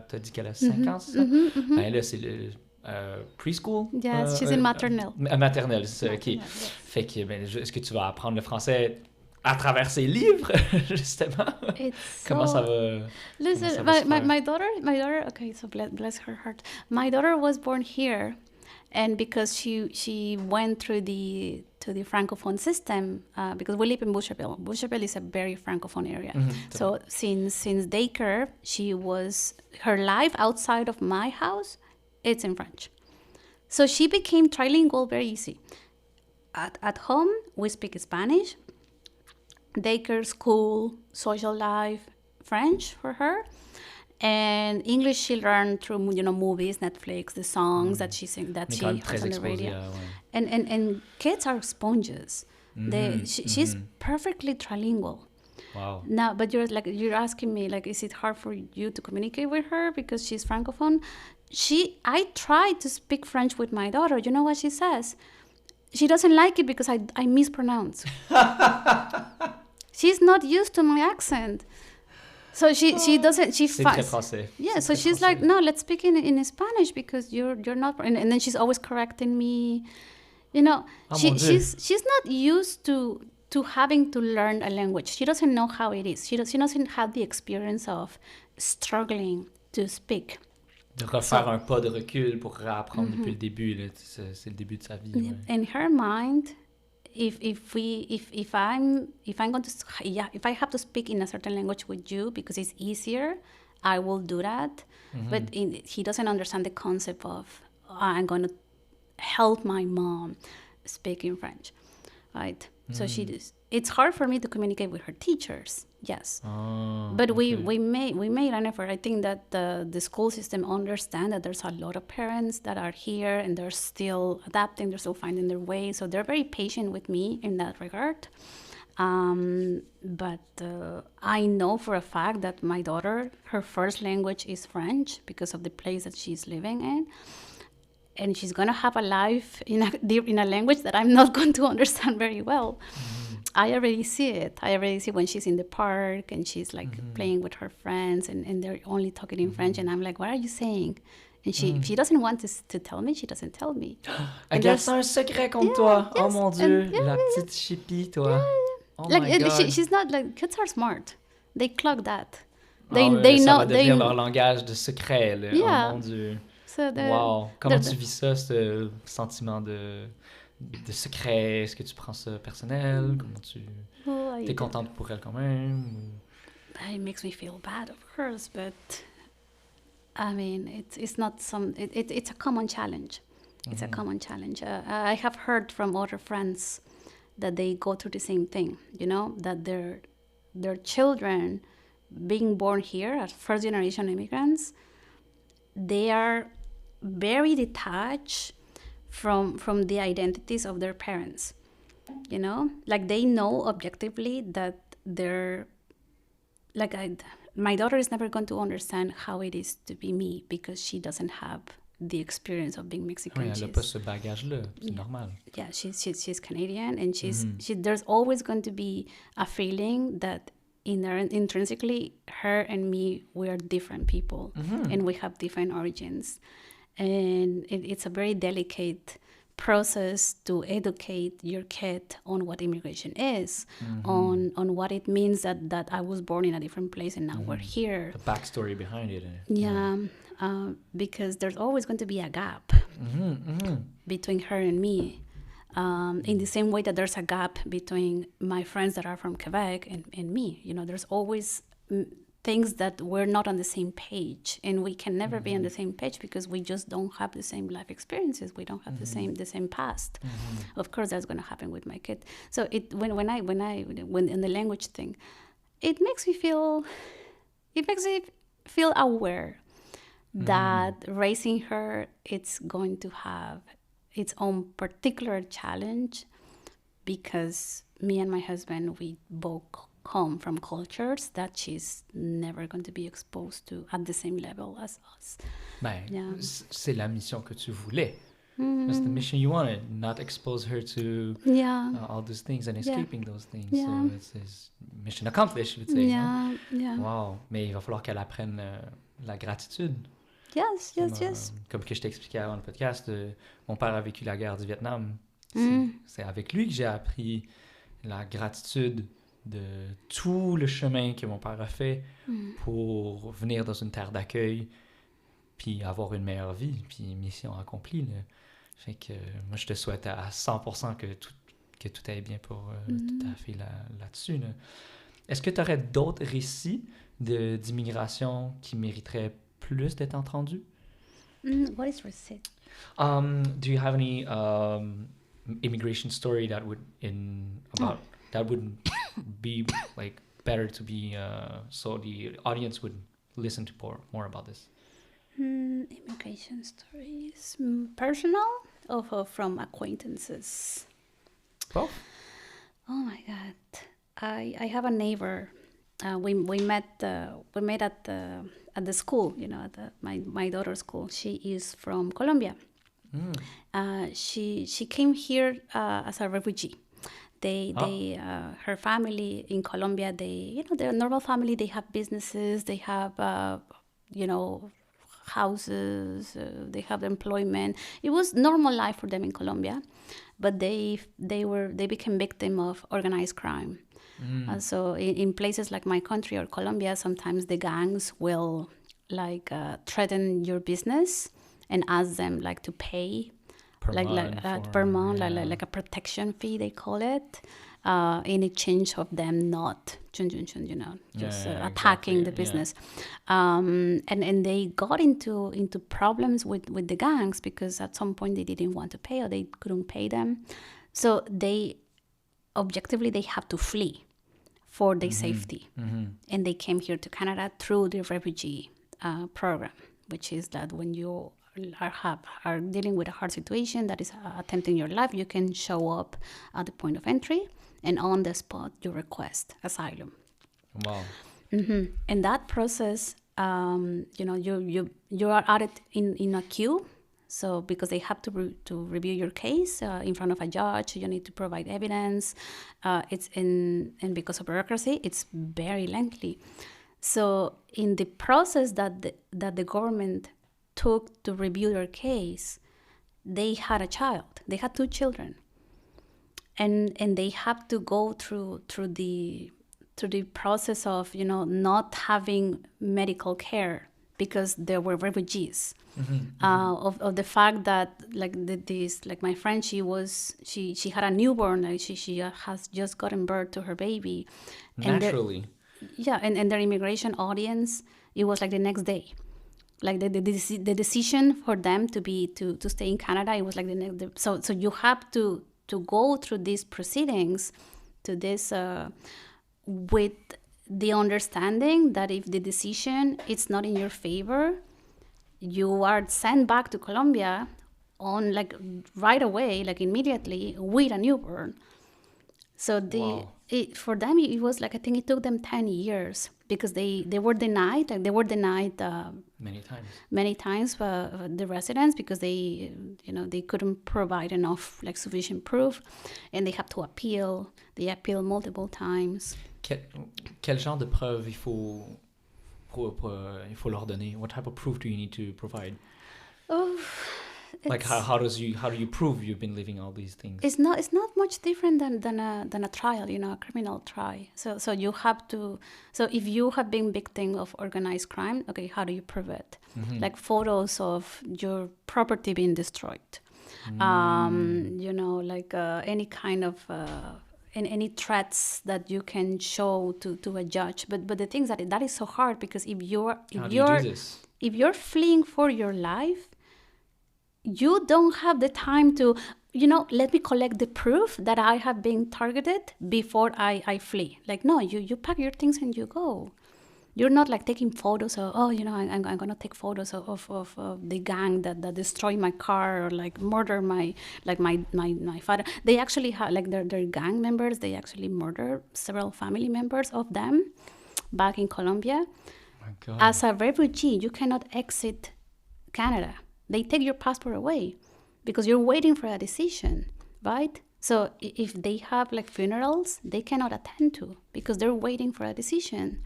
t'as dit qu'elle a 5 ans, c'est ça? Ben là, c'est le preschool? Yes, she's in maternelle. Maternelle, c'est ça, OK. Fait que, est-ce que tu vas apprendre le français à travers ses livres, justement? Comment ça va? Listen, my daughter, okay, so bless her heart. My daughter was born here, and because she went through the francophone system, because we live in Boucherville. Boucherville is a very francophone area. So since daycare, her life outside of my house, it's in French. So she became trilingual very easy. At home, we speak Spanish. Daycare, school, social life, French for her. And English she learned through, movies, Netflix, the songs that she sings, that she has on the radio. And kids are sponges. She's perfectly trilingual. Wow. Now, but you're asking me, like, is it hard for you to communicate with her because she's francophone? I tried to speak French with my daughter. You know what she says? She doesn't like it because I mispronounce. She's not used to my accent. So she doesn't, she C'est très français. Yeah, so she's like, no, let's speak in Spanish because you're not, and then she's always correcting me. She's not used to having to learn a language. She doesn't know how it is. She doesn't have the experience of struggling to speak. De refaire un pas de recul pour réapprendre depuis le début, là, c'est le début de sa vie. Ouais. In her mind, if I have to speak in a certain language with you because it's easier, I will do that. But he doesn't understand the concept of I'm going to help my mom speak in French, right? So it's hard for me to communicate with her teachers. Yes, but we made an effort. I think that the school system understands that there's a lot of parents that are here and they're still adapting, they're still finding their way. So they're very patient with me in that regard. But I know for a fact that my daughter, her first language is French because of the place that she's living in. And she's going to have a life in a language that I'm not going to understand very well. I already see it. I already see when she's in the park and she's like playing with her friends and they're only talking in French. And I'm like, what are you saying? And she doesn't want to tell me. She doesn't tell me. Elle garde un secret contre toi. Yes, oh mon Dieu, la petite chipie, toi. Oh like, my God. She's not like, kids are smart. They clock that. They know. Ça va devenir leur langage de secret. Là. Yeah. Oh mon Dieu. So wow. Comment tu vis ça, ce sentiment de secret? Est-ce que tu prends ça personnel? Comment t'es contente pour elle quand même? It makes me feel bad, of course, but I mean, it's not it's a common challenge. It's a common challenge. I have heard from other friends that they go through the same thing, that their children being born here as first-generation immigrants, they are very detached from the identities of their parents. Like they know objectively that they're like my daughter is never going to understand how it is to be me because she doesn't have the experience of being Mexican. Oui, elle n'a pas ce bagage-là, c'est normal. Yeah, she's Canadian and there's always going to be a feeling that intrinsically, her and me, we are different people, and we have different origins, and it's a very delicate process to educate your kid on what immigration is, on what it means that I was born in a different place and now we're here. The backstory behind it. Because there's always going to be a gap between her and me. In the same way that there's a gap between my friends that are from Quebec and me. You know, there's always things that we're not on the same page, and we can never be on the same page because we just don't have the same life experiences. We don't have the same past. Of course, that's going to happen with my kid. So when in the language thing, it makes me feel aware that raising her, it's going to have its own particular challenge, because me and my husband, we both come from cultures that she's never going to be exposed to at the same level as us. C'est la mission que tu voulais. That's the mission you wanted, not expose her to all those things and escaping those things. So it's mission accomplished, je veux dire. Wow. Mais il va falloir qu'elle apprenne la gratitude. Yes. Comme que je t'ai expliqué avant le podcast, mon père a vécu la guerre du Vietnam. C'est avec lui que j'ai appris la gratitude de tout le chemin que mon père a fait pour venir dans une terre d'accueil puis avoir une meilleure vie, puis mission accomplie. Là. Fait que moi, je te souhaite à 100% que tout aille bien pour ta fille là-dessus. Là. Est-ce que tu aurais d'autres récits d'immigration qui mériteraient plus d'être entendus? What is receipt? Do you have any immigration story that would be like better to be so the audience would listen to more about this? Immigration stories, personal or from acquaintances? Both. Oh my God, I have a neighbor. We met at the school. You know, at my daughter's school. She is from Colombia. She came here as a refugee. Her family in Colombia, they're a normal family. They have businesses, they have, houses, they have employment. It was normal life for them in Colombia, but they became victim of organized crime. So in places like my country or Colombia, sometimes the gangs will threaten your business and ask them to pay per month, like a protection fee, they call it, in exchange of them not attacking the business. And they got into problems with the gangs because at some point they didn't want to pay or they couldn't pay them. So they have to flee for their safety. And they came here to Canada through the refugee program, which is that when you are dealing with a hard situation that is attempting your life, you can show up at the point of entry and on the spot you request asylum. Wow. And that process, you are at it in a queue. So because they have to review your case in front of a judge, you need to provide evidence. And because of bureaucracy, it's very lengthy. So in the process that the government took to review your case, they had a child. They had 2 children, and they have to go through the process of not having medical care because there were refugees. Of the fact that my friend, she had a newborn, she has just gotten birth to her baby. Naturally. And their immigration audience, it was the next day. The decision for them to stay in Canada, it was the next. So you have to go through these proceedings to this with the understanding that if the decision it's not in your favor, you are sent back to Colombia on right away, immediately with a newborn. So Wow. for them, it was like, I think it took them 10 years because they were denied, many times the residents because they couldn't provide enough like sufficient proof, and they have to appeal. They appeal multiple times. Quel genre de preuve il faut leur donner? What type of proof do you need to provide? Oh, Like how do you prove you've been living all these things? It's not much different than a trial, a criminal trial. So you have to. So if you have been victim of organized crime, okay, how do you prove it? Like photos of your property being destroyed, like any kind of any threats that you can show to a judge. But the thing is that is so hard because if you're fleeing for your life, you don't have the time to, let me collect the proof that I have been targeted before I flee. Like, no, you pack your things and you go. You're not like taking photos of, I'm going to take photos of the gang that destroyed my car or like murder my father. They actually have, like their gang members, they actually murder several family members of them back in Colombia. Oh my God. As a refugee, you cannot exit Canada. They take your passport away because you're waiting for a decision, right? So if they have like funerals, they cannot attend to because they're waiting for a decision.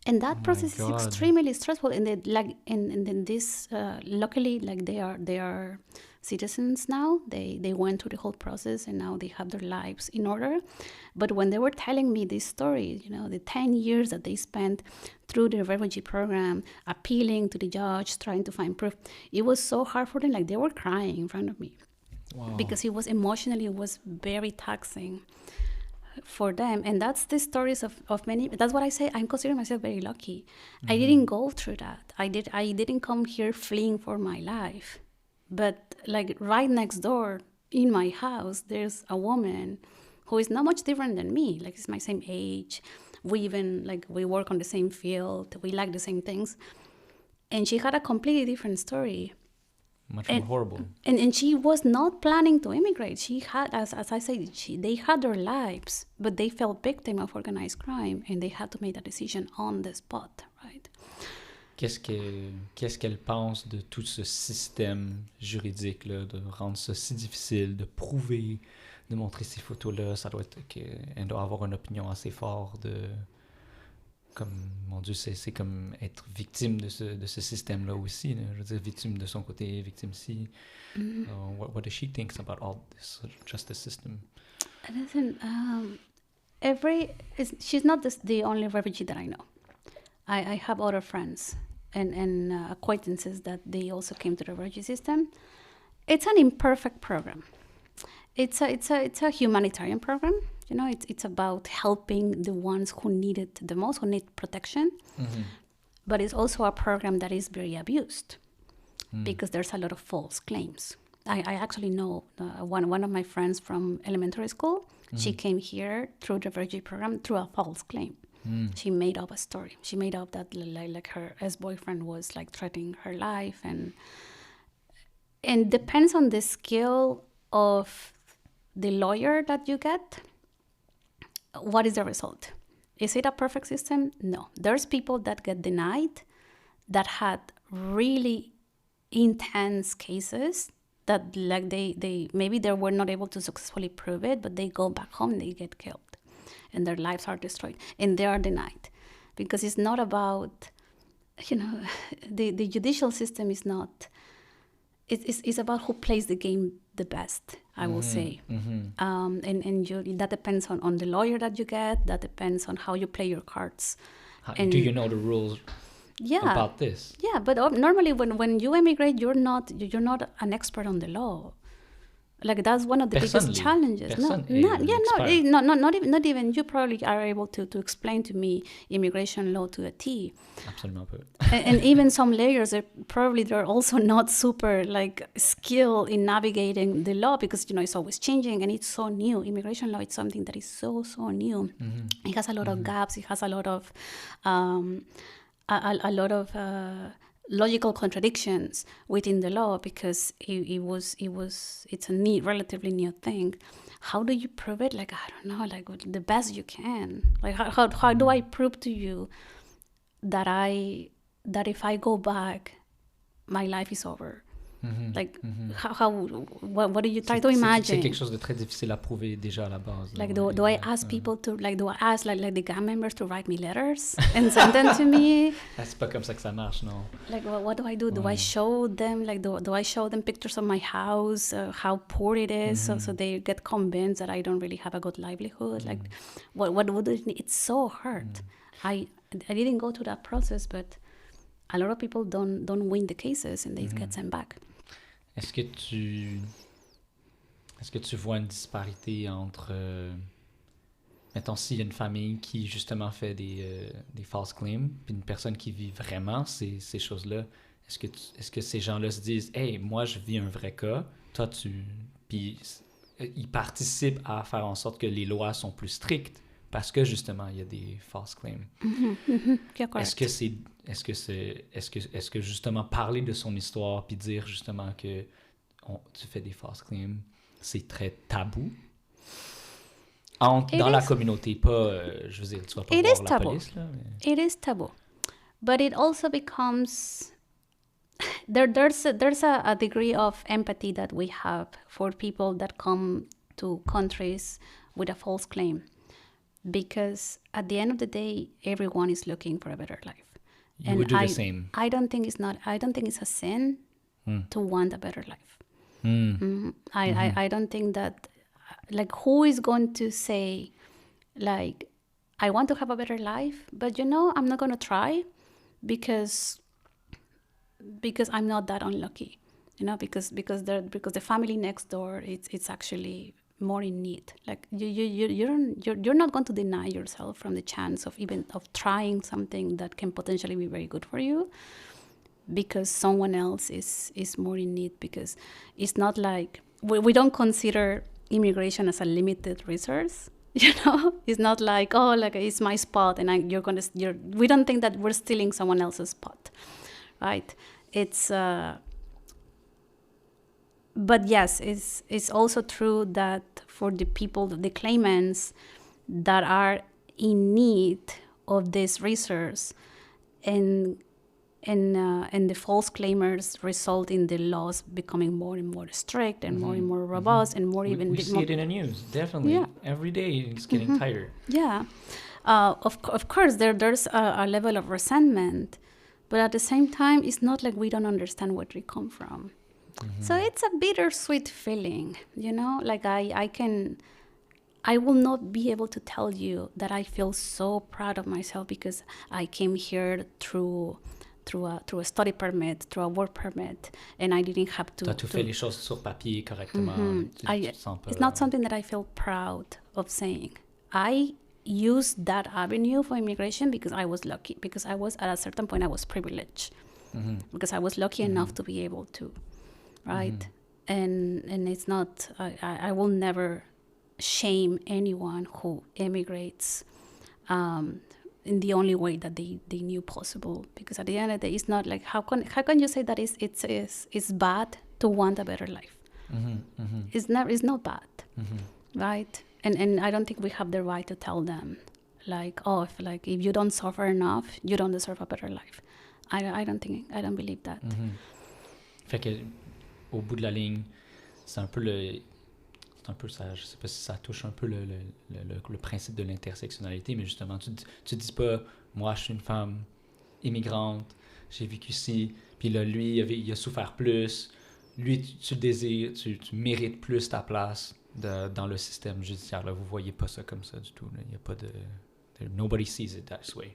And that process is extremely stressful. And they, like in this, luckily, like they are citizens now. They went through the whole process and now they have their lives in order. But when they were telling me this story, the 10 years that they spent through the refugee program, appealing to the judge, trying to find proof, it was so hard for them. Like they were crying in front of me. Wow. Because it was very taxing for them. And that's the stories of many. That's what I say. I'm considering myself very lucky. I didn't go through that. I didn't come here fleeing for my life. But like right next door in my house, there's a woman who is not much different than me. Like it's my same age. We work on the same field. We like the same things. And she had a completely different story. Much more horrible. And she was not planning to immigrate. She had, as I said, they had their lives, but they fell victim of organized crime, and they had to make that decision on the spot, right? Qu'est-ce qu'elle pense de tout ce système juridique là, de rendre ça si difficile, de prouver, de montrer ces photos-là? Ça doit être qu'elle doit avoir une opinion assez forte de... Comme, mon Dieu, c'est comme être victime de ce système-là aussi. Là. Je veux dire, victime de son côté, victime ici. What does she think about all this justice system? Listen, she's not the only refugee that I know. I have other friends and acquaintances that they also came to the refugee system. It's an imperfect program. It's a humanitarian program. It's about helping the ones who need it the most, who need protection. Mm-hmm. But it's also a program that is very abused because there's a lot of false claims. I actually know one of my friends from elementary school. Mm-hmm. She came here through the refugee program through a false claim. She made up a story. She made up that like her ex-boyfriend was like threatening her life, and depends on the skill of the lawyer that you get. What is the result? Is it a perfect system? No. There's people that get denied that had really intense cases that like they maybe they were not able to successfully prove it, but they go back home and they get killed and their lives are destroyed and they are denied because it's not about, the judicial system is not, it's about who plays the game the best, I will say. Mm-hmm. And that depends on the lawyer that you get. That depends on how you play your cards. Do you know the rules about this? Yeah, but normally when you immigrate, you're not an expert on the law. Like that's one of the biggest challenges. Not even you probably are able to explain to me immigration law to a T. Absolument pas. and even some layers they're also not super like skilled in navigating the law because it's always changing and it's so new. Immigration law is something that is so new. Mm-hmm. It has a lot of gaps. It has a lot of logical contradictions within the law because it's a relatively new thing. How do you prove it? Like, I don't know, like the best you can. Like, how do I prove to you that if I go back, my life is over? Like, what do you try to imagine? C'est quelque chose de très difficile à prouver déjà à la base. Like, do I ask people to, like, do I ask like the gang members to write me letters and send them to me? C'est pas comme ça que ça marche, non. Like, what do I do? Do I show them, like, do I show them pictures of my house, how poor it is, so they get convinced that I don't really have a good livelihood? Like, what would it need? It's so hard. I didn't go through that process, but a lot of people don't win the cases and they get sent back. Est-ce que tu vois une disparité entre, mettons, s'il y a une famille qui justement fait des false claims, puis une personne qui vit vraiment ces choses-là, est-ce que ces gens-là se disent « Hey, moi, je vis un vrai cas, toi, Puis ils participent à faire en sorte que les lois sont plus strictes parce que justement, il y a des false claims. Est-ce que justement parler de son histoire puis dire justement que tu fais des false claims, c'est très tabou dans la communauté, pas, je veux dire, tu vas pas voir la police, là. Mais... It is taboo, but it also becomes there's a degree of empathy that we have for people that come to countries with a false claim, because at the end of the day, everyone is looking for a better life. You would do the same. I don't think it's a sin to want a better life. I don't think that, like, who is going to say, like, I want to have a better life, but I'm not going to try because I'm not that unlucky, because the family next door it's actually more in need. Like, you're not going to deny yourself from the chance of trying something that can potentially be very good for you because someone else is more in need. Because it's not like we don't consider immigration as a limited resource. It's not like, oh, like, it's my spot and we don't think that we're stealing someone else's spot, right? It's but yes, it's also true that for the people, the claimants that are in need of this resource, and the false claimers result in the laws becoming more and more strict and more and more robust and more even. We see it in the news, definitely. Yeah. Every day it's getting tighter. Yeah, of course there's a level of resentment, but at the same time, it's not like we don't understand where we come from. So it's a bittersweet feeling, like I will not be able to tell you that I feel so proud of myself because I came here through a study permit, through a work permit, and I didn't have to... Tu fais les choses sur papier correctement. It's not something that I feel proud of saying. I used that avenue for immigration because I was lucky, because I was, at a certain point, I was privileged, because I was lucky enough to be able to. Right? And it's not, I will never shame anyone who immigrates in the only way that they knew possible, because at the end of the day, it's not like, how can you say that it's bad to want a better life? It's not bad, right? And I don't think we have the right to tell them, like, oh, if you don't suffer enough, you don't deserve a better life. I don't believe that. Fait que au bout de la ligne, c'est un peu ça, je sais pas si ça touche un peu le principe de l'intersectionnalité, mais justement, tu dis pas, moi, je suis une femme immigrante, j'ai vécu ici, puis là, lui, il a souffert plus, lui, tu le désires, tu mérites plus ta place dans le système judiciaire. Là, vous voyez pas ça comme ça du tout. Il y a pas de... Nobody sees it this way.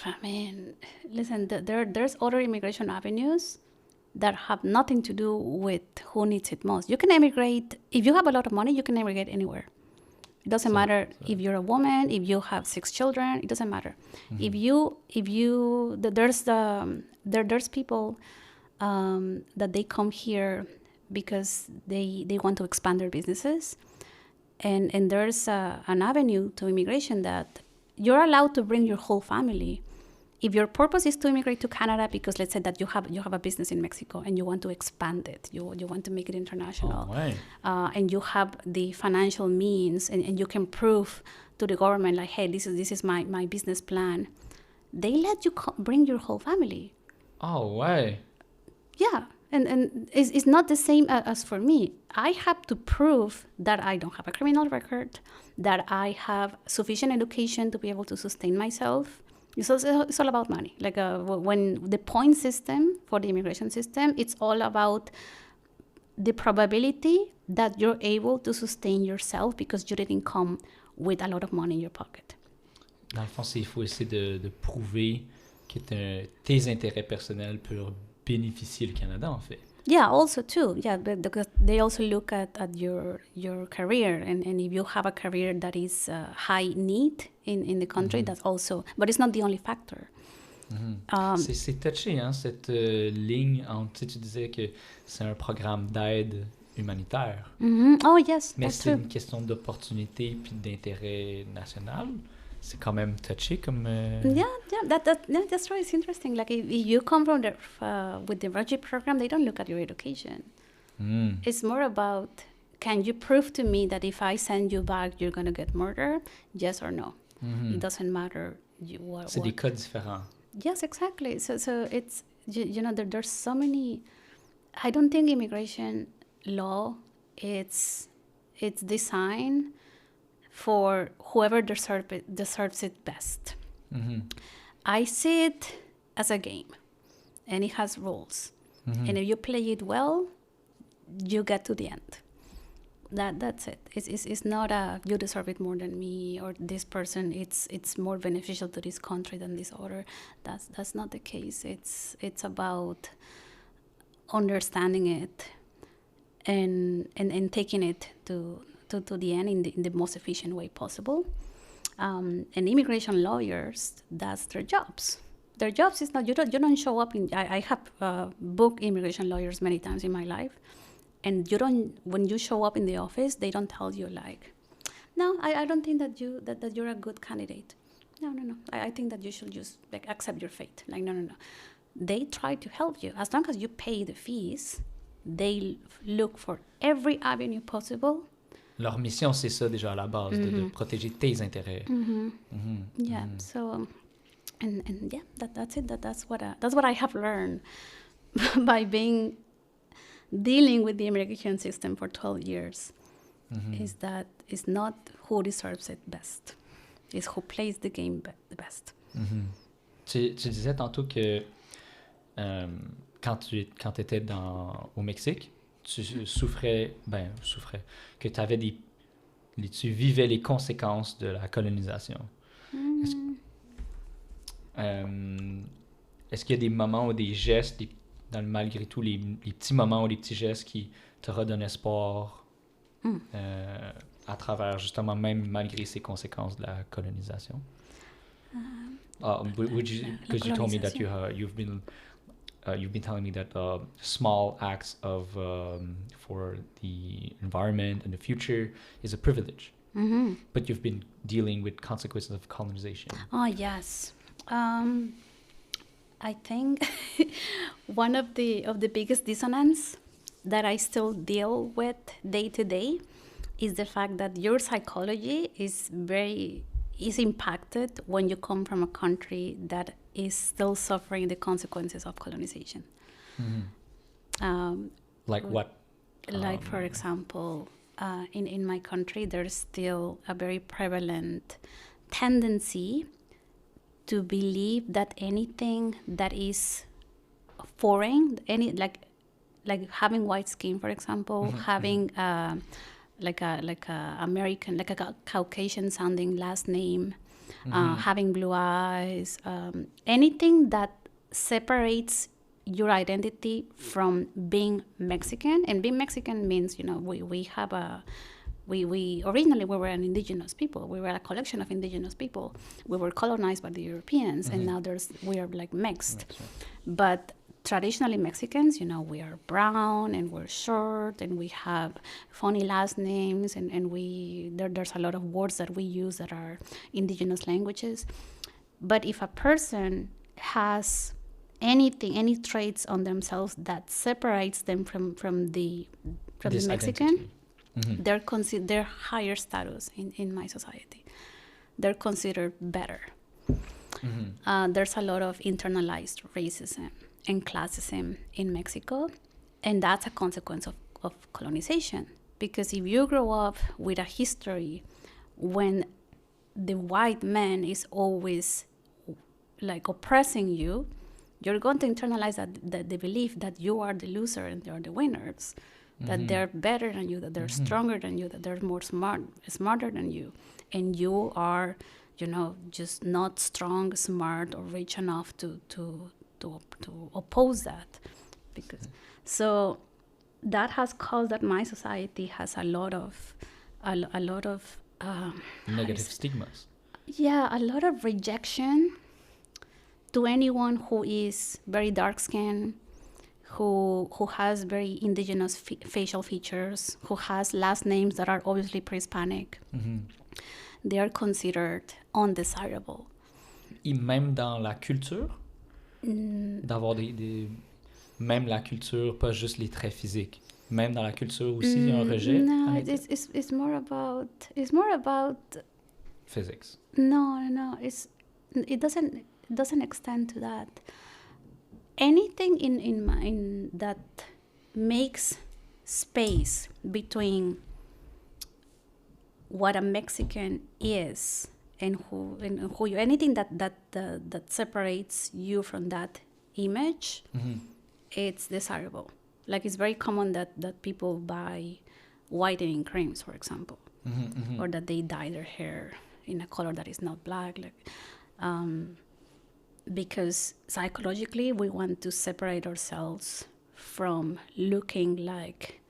I mean, listen, there's other immigration avenues that have nothing to do with who needs it most. You can immigrate, if you have a lot of money, you can immigrate anywhere. It doesn't matter if you're a woman, if you have 6 children, it doesn't matter. There's people that they come here because they want to expand their businesses. And there's an avenue to immigration that you're allowed to bring your whole family if your purpose is to immigrate to Canada because let's say that you have a business in Mexico and you want to expand it, you want to make it international, and you have the financial means and you can prove to the government like, hey, this is my business plan, they let you bring your whole family. Oh, why? Yeah, and it's not the same as for me. I have to prove that I don't have a criminal record, that I have sufficient education to be able to sustain myself. It's all about money. Like when the point system for the immigration system, it's all about the probability that you're able to sustain yourself because you didn't come with a lot of money in your pocket. Dans le fond, il faut essayer de prouver que tes intérêts personnels peuvent bénéficier le Canada, en fait. Yeah, also too. Yeah, because they also look at your career, and if you have a career that is high need in the country, that's also, but it's not the only factor. C'est touché, hein, cette ligne entre, tu disais que c'est un programme d'aide humanitaire. Oh yes, mais that's c'est true. une question d'opportunité puis d'intérêt national. C'est quand même touché comme... Yeah, that's right. It's interesting. Like if you come from with the refugee program, they don't look at your education. It's more about, can you prove to me that if I send you back, you're going to get murdered? Yes or no? It doesn't matter. C'est des cas différents. Yes, exactly. So it's, you know, there's so many... I don't think immigration law, it's designed for whoever deserves it best. I see it as a game, and it has rules. And if you play it well, you get to the end. That's it. It's not a you deserve it more than me, or this person it's more beneficial to this country than this other. That's not the case. It's about understanding it and taking it to the end in the most efficient way possible. And immigration lawyers, that's their jobs. Their jobs is not, you don't show up in, I have booked immigration lawyers many times in my life, and when you show up in the office, they don't tell you like, no, I don't think that you're a good candidate. No. I think that you should just like accept your fate. Like, no. They try to help you. As long as you pay the fees, they look for every avenue possible. Leur mission, c'est ça déjà à la base, de protéger tes intérêts. Yeah. So, and yeah, that's it. That's what I have learned by dealing with the immigration system for 12 years. Is that it's not who deserves it best. It's who plays the game the best. Tu disais tantôt que quand tu étais au Mexique, tu souffrais, que tu vivais les conséquences de la colonisation. Est-ce qu'il y a des moments ou des gestes, malgré tout, les petits moments ou les petits gestes qui te redonnent espoir à travers, justement, même malgré ces conséquences de la colonisation? Because you told me that you've been telling me that small acts of for the environment and the future is a privilege, but you've been dealing with consequences of colonization. Oh yes, I think one of the biggest dissonance that I still deal with day to day is the fact that your psychology is impacted when you come from a country that is still suffering the consequences of colonization. Like what? Like, for example, in my country, there's still a very prevalent tendency to believe that anything that is foreign, like having white skin, for example, having like a American, like a Caucasian sounding last name, having blue eyes, anything that separates your identity from being Mexican. And being Mexican means, we originally we were an indigenous people. We were a collection of indigenous people. We were colonized by the Europeans, and now we are like mixed. But traditionally Mexicans, we are brown and we're short and we have funny last names, and there's a lot of words that we use that are indigenous languages. But if a person has any traits on themselves that separates them from the Mexican, they're higher status in my society. They're considered better. There's a lot of internalized racism and classism in Mexico, and that's a consequence of colonization. Because if you grow up with a history when the white man is always like oppressing you, you're going to internalize that the belief that you are the loser and they're the winners, that they're better than you, that they're stronger than you, that they're smarter than you, and you are, just not strong, smart, or rich enough to oppose that. So that has caused that my society has a lot of negative stigmas. Yeah, a lot of rejection to anyone who is very dark skinned, who has very indigenous facial features, who has last names that are obviously pre-Hispanic. They are considered undesirable. Et même dans la culture, d'avoir même la culture, pas juste les traits physiques. Même dans la culture aussi, il y a un rejet. No, it's more about physics. No, it doesn't extend to that. Anything in that makes space between what a Mexican is and who you, anything that separates you from that image, it's desirable. Like, it's very common that people buy whitening creams, for example, or that they dye their hair in a color that is not black, because psychologically we want to separate ourselves from looking like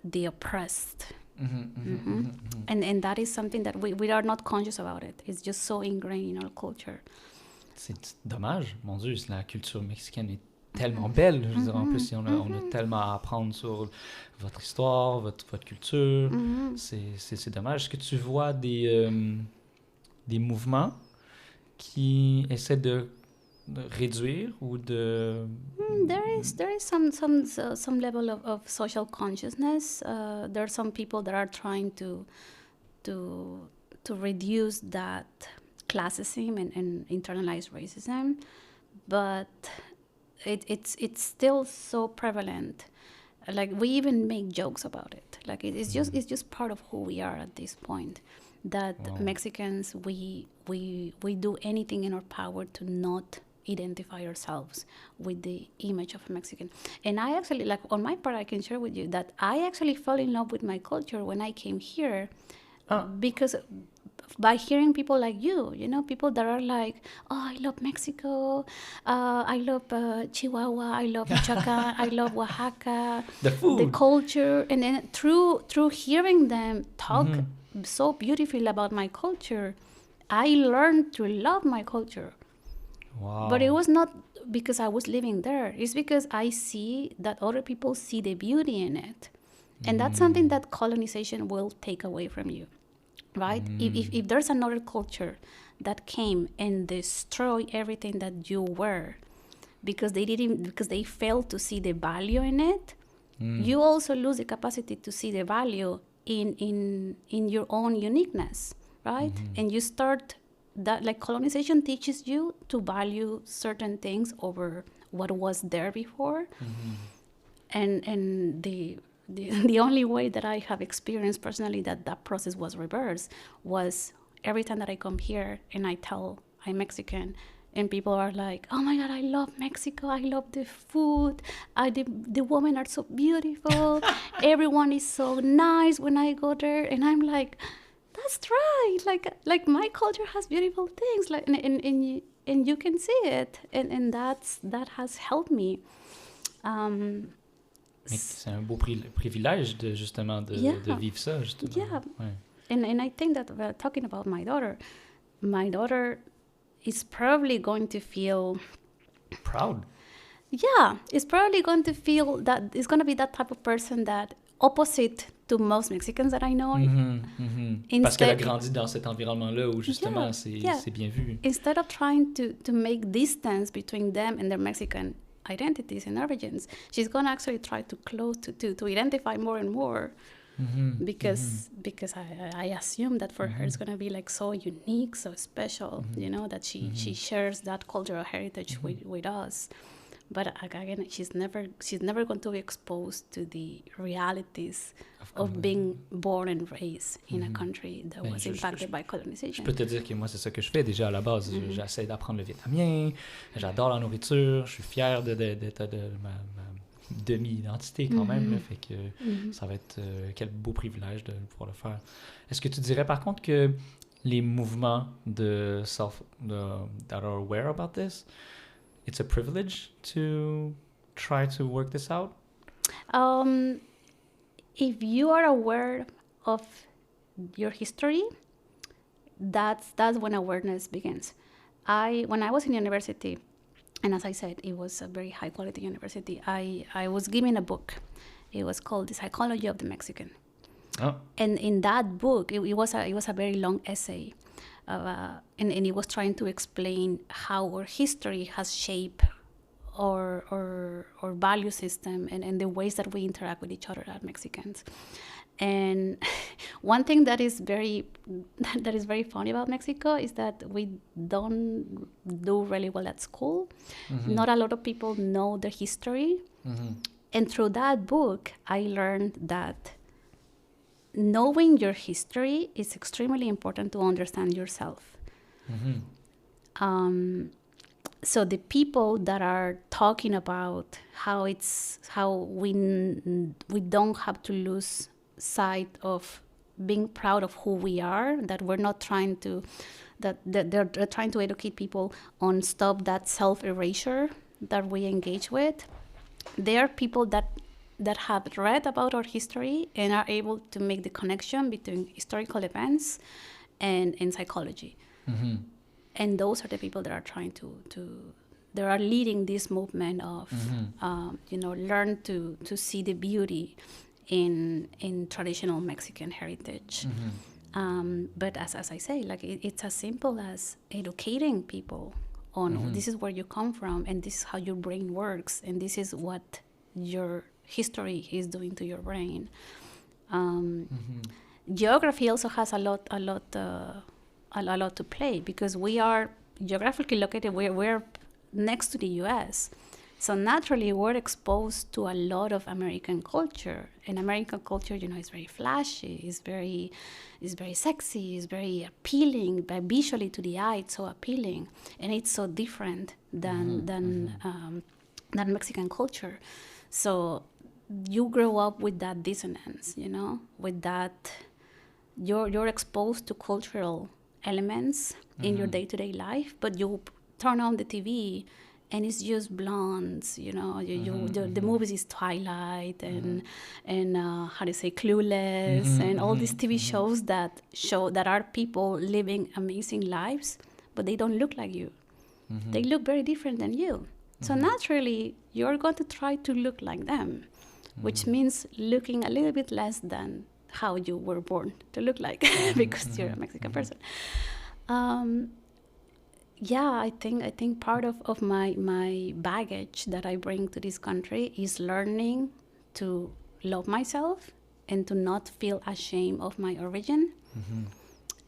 the oppressed. And that is something that we are not conscious about it. It's just so ingrained in our culture. C'est dommage, mon Dieu, la culture mexicaine est tellement belle. Je veux dire, en plus, on a tellement à apprendre sur votre histoire, votre culture. C'est dommage. Est-ce que tu vois des mouvements qui essaient de réduire ou de... There is some level of social consciousness. There are some people that are trying to reduce that classism and internalized racism, but it's still so prevalent. Like, we even make jokes about it. Like, it's just part of who we are at this point. That Mexicans, we do anything in our power to not identify ourselves with the image of a Mexican. And I actually, like, on my part, I can share with you that I actually fell in love with my culture when I came here, because by hearing people like you, people that are like, oh, I love Mexico, I love Chihuahua, I love Michoacan, I love Oaxaca, the food, the culture, and then through hearing them talk so beautifully about my culture, I learned to love my culture. Wow. But it was not because I was living there. It's because I see that other people see the beauty in it. And that's something that colonization will take away from you, right? If there's another culture that came and destroyed everything that you were because they failed to see the value in it, you also lose the capacity to see the value in your own uniqueness, right? And you start that, like, colonization teaches you to value certain things over what was there before. And the only way that I have experienced personally that process was reversed was every time that I come here and I tell I'm Mexican, and people are like, oh my God, I love Mexico, I love the food, the women are so beautiful, everyone is so nice when I go there, and I'm like, that's right, like my culture has beautiful things, like, and you can see it, and that has helped me. Mais c'est un beau privilège de vivre ça, justement. Yeah. Ouais. And I think that talking about my daughter is probably going to feel proud. Yeah, it's probably going to feel that it's going to be that type of person that opposite to most Mexicans that I know. Parce qu'elle a grandi dans cet environnement-là où justement c'est bien vu. Instead of trying to make distance between them and their Mexican identities and origins, she's going to actually try to close to identify more and more. Because I assume that for her it's going to be like so unique, so special, you know, that she shares that cultural heritage with us. But again, she's never going to be exposed to the realities of being born and raised in a country that was impacted by colonization. Je peux te dire que moi, c'est ça que je fais déjà à la base. J'essaie d'apprendre le vietnamien, j'adore la nourriture, je suis fier de ma demi-identité quand même. Là, fait que ça va être quel beau privilège de pouvoir le faire. Est-ce que tu dirais par contre que les mouvements de that are aware about this, it's a privilege to try to work this out? If you are aware of your history, that's when awareness begins. When I was in university, and as I said, it was a very high quality university, I was given a book. It was called The Psychology of the Mexican. Oh. And in that book, it was a very long essay. And it was trying to explain how our history has shaped our value system and the ways that we interact with each other as Mexicans. And one thing that is very funny about Mexico is that we don't do really well at school. Not a lot of people know their history. And through that book, I learned that knowing your history is extremely important to understand yourself. So the people that are talking about how we don't have to lose sight of being proud of who we are, that we're not trying to, that they're trying to educate people on stop that self-erasure that we engage with. They are people that have read about our history and are able to make the connection between historical events and psychology. And those are the people that are trying they are leading this movement of, learn to see the beauty in traditional Mexican heritage. But as I say, like it's as simple as educating people on this is where you come from, and this is how your brain works, and this is what your history is doing to your brain. Geography also has a lot to play, because we are geographically located. We're next to the U.S., so naturally we're exposed to a lot of American culture. And American culture, is very flashy, is very sexy, is very appealing, but visually to the eye, it's so appealing, and it's so different than Mexican culture. So you grow up with that dissonance, with that you're exposed to cultural elements in your day-to-day life, but you turn on the TV and it's just blondes, the movies is Twilight and Clueless, and all these TV shows that are people living amazing lives, but they don't look like you. They look very different than you. So naturally, you're going to try to look like them, which means looking a little bit less than how you were born to look like, because you're a Mexican person. I think part of my baggage that I bring to this country is learning to love myself and to not feel ashamed of my origin.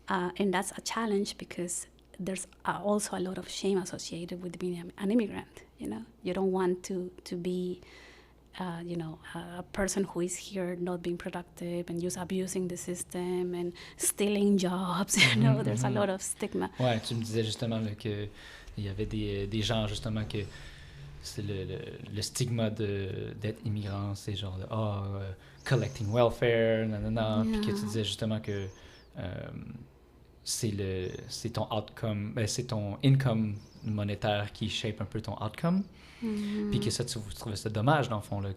And that's a challenge, because there's also a lot of shame associated with being an immigrant. You don't want to be a person who is here not being productive and just abusing the system and stealing jobs. There's a lot of stigma. Ouais, tu me disais justement là, que il y avait des gens justement que c'est le stigma d'être immigrant, c'est genre collecting welfare, nanana, puis que tu disais justement que c'est ton outcome, c'est ton income monétaire qui shape un peu ton outcome. Puis que ça, tu trouvais ça dommage, dans le fond, là,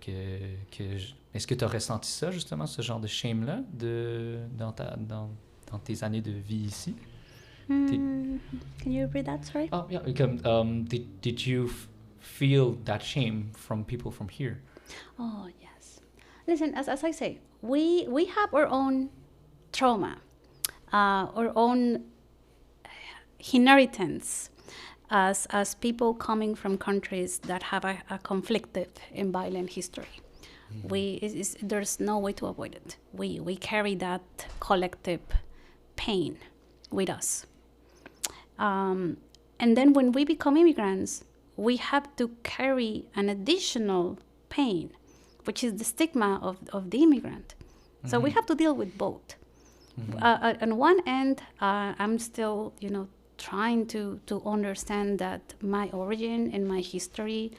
est-ce que tu as ressenti ça, justement, ce genre de shame-là, dans tes années de vie ici? Can you repeat that, sorry? Oh, yeah. Did you feel that shame from people from here? Oh, yes. Listen, as I say, we have our own trauma, our own inheritance as people coming from countries that have a conflicted and violent history. There's no way to avoid it. We carry that collective pain with us. And then when we become immigrants, we have to carry an additional pain, which is the stigma of the immigrant. So we have to deal with both. On one end, I'm still, trying to understand that my origin and my history,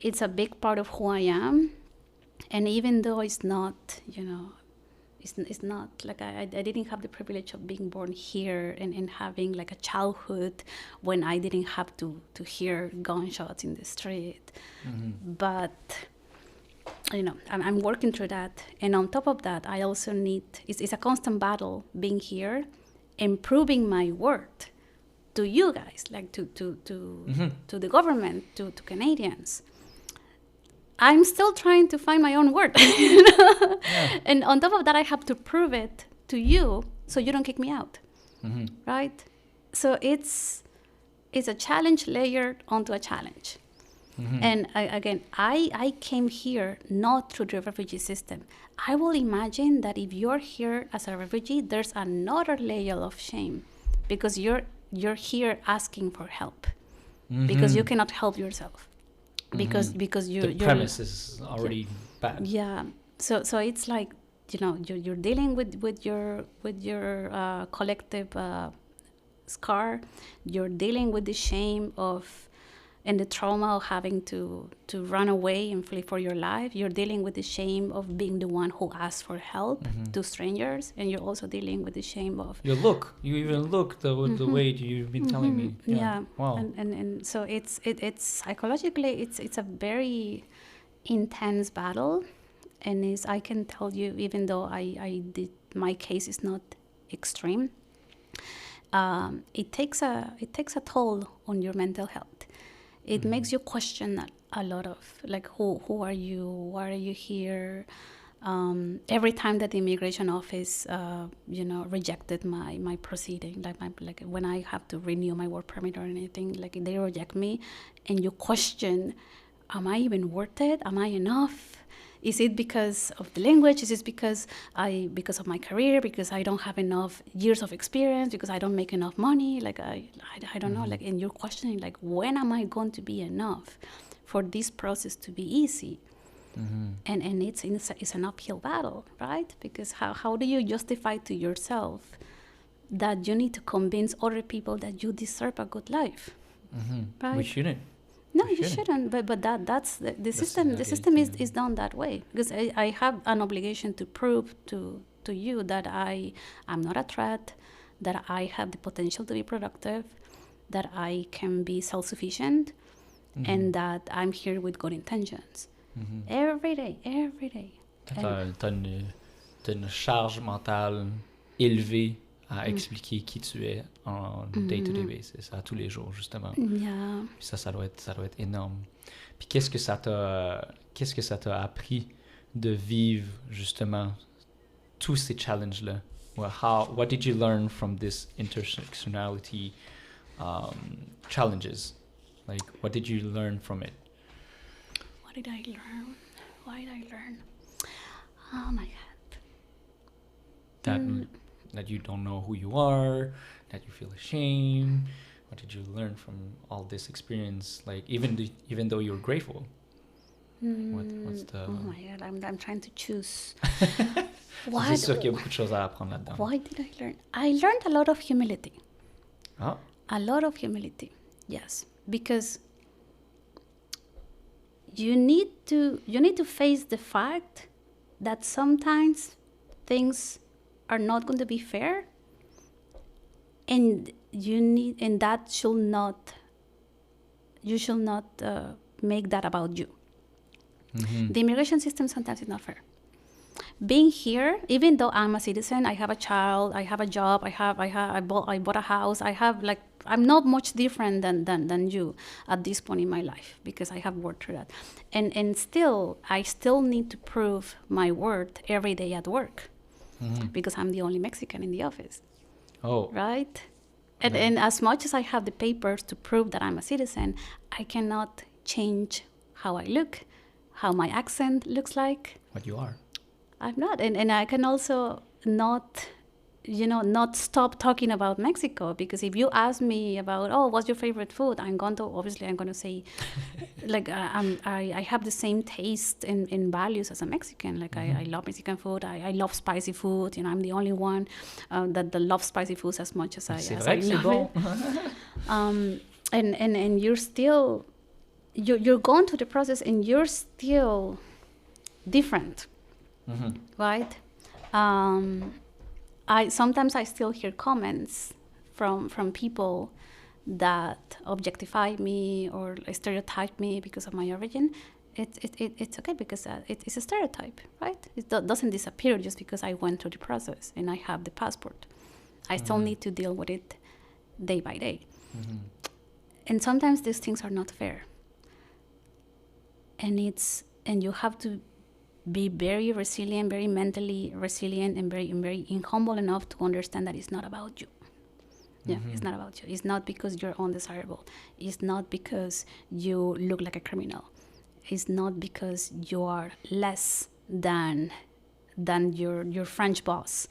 it's a big part of who I am. And even though it's not, it's not like I didn't have the privilege of being born here and having like a childhood when I didn't have to hear gunshots in the street. But I'm working through that. And on top of that, I also need, it's a constant battle being here, improving my worth to you guys, like to the government, to Canadians. I'm still trying to find my own worth. Yeah. And on top of that, I have to prove it to you so you don't kick me out, right? So it's a challenge layered onto a challenge. And I came here not through the refugee system. I will imagine that if you're here as a refugee, there's another layer of shame because you're here asking for help because you cannot help yourself because the premise is already bad. Yeah. So it's like you're dealing with your collective scar. You're dealing with the shame of and the trauma of having to run away and flee for your life. You're dealing with the shame of being the one who asks for help to strangers, and you're also dealing with the shame of you even look the way you've been telling me. Yeah. Wow. And so it's psychologically it's a very intense battle, and I can tell you, even though my case is not extreme, it takes a toll on your mental health. It makes you question a lot of, like, who are you? Why are you here? Every time that the immigration office, rejected my proceeding, like when I have to renew my work permit or anything, like they reject me, and you question, am I even worth it? Am I enough? Is it because of the language? Is it because of my career? Because I don't have enough years of experience? Because I don't make enough money? Like I don't know. Like, and you're questioning, like, when am I going to be enough for this process to be easy? And it's an uphill battle, right? Because how do you justify to yourself that you need to convince other people that you deserve a good life? Right? We shouldn't. No, you shouldn't. But that's the system. The system is done that way because I have an obligation to prove to you that I'm not a threat, that I have the potential to be productive, that I can be self-sufficient, and that I'm here with good intentions. Every day. T'as une charge mentale élevée à expliquer qui tu es en day-to-day basis, à tous les jours, justement. Yeah. Puis ça doit être énorme. Puis qu'est-ce que ça t'a appris de vivre, justement, tous ces challenges-là? What did you learn from this intersectionality challenges? Like, what did you learn from it? What did I learn? Why did I learn? Oh, my God. That you don't know who you are, that you feel ashamed. What did you learn from all this experience? Like, even though you're grateful, what's the... Oh my God, I'm trying to choose. C'est sûr qu'il y a beaucoup de choses à apprendre là-dedans. Why did I learn? I learned a lot of humility. Ah. A lot of humility, yes, because you need to face the fact that sometimes things are not going to be fair, and that you should not make that about you. The immigration system sometimes is not fair. being here, even though I'm a citizen, I have a child, I have a job, I bought a house, I'm not much different than you at this point in my life, because I have worked through that. And still, I still need to prove my worth every day at work, because I'm the only Mexican in the office. Oh. Right? And as much as I have the papers to prove that I'm a citizen, I cannot change how I look, how my accent looks like. What you are. I'm not. And I can also not stop talking about Mexico, because if you ask me about, what's your favorite food, I'm going to say, like, I have the same taste and values as a Mexican. Like, I love Mexican food. I love spicy food. I'm the only one that loves spicy foods as much as I love it. And you're still, you're going through the process, and you're still different, right? Sometimes I still hear comments from people that objectify me or stereotype me because of my origin. It's okay, because it's a stereotype, right? It doesn't disappear just because I went through the process and I have the passport. I still need to deal with it day by day. And sometimes these things are not fair. And you have to be very resilient, very mentally resilient, and very humble enough to understand that it's not about you. Yeah, it's not about you. It's not because you're undesirable. It's not because you look like a criminal. It's not because you are less than your French boss.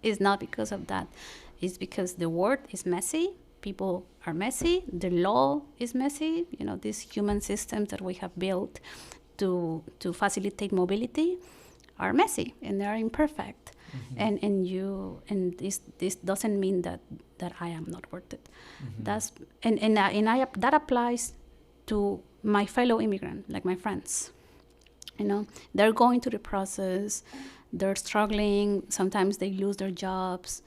It's not because of that. It's because the world is messy. People are messy. The law is messy. These human systems that we have built to facilitate mobility are messy, and they are imperfect. And this doesn't mean that I am not worth it. That applies to my fellow immigrant, like my friends. They're going through the process, they're struggling, sometimes they lose their jobs,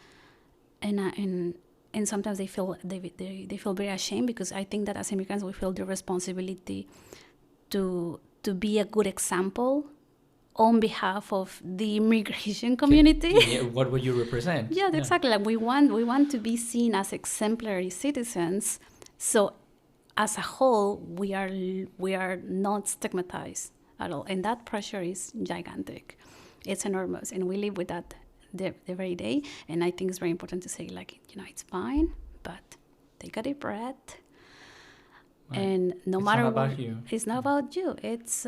and sometimes they feel very ashamed, because I think that as immigrants we feel the responsibility to be a good example on behalf of the immigration community. Yeah, what would you represent? Yeah, exactly. Like we want to be seen as exemplary citizens. So as a whole, we are not stigmatized at all. And that pressure is gigantic. It's enormous. And we live with that the very day. And I think it's very important to say, like, it's fine, but take a deep breath. Right. And no matter what, it's not about you. It's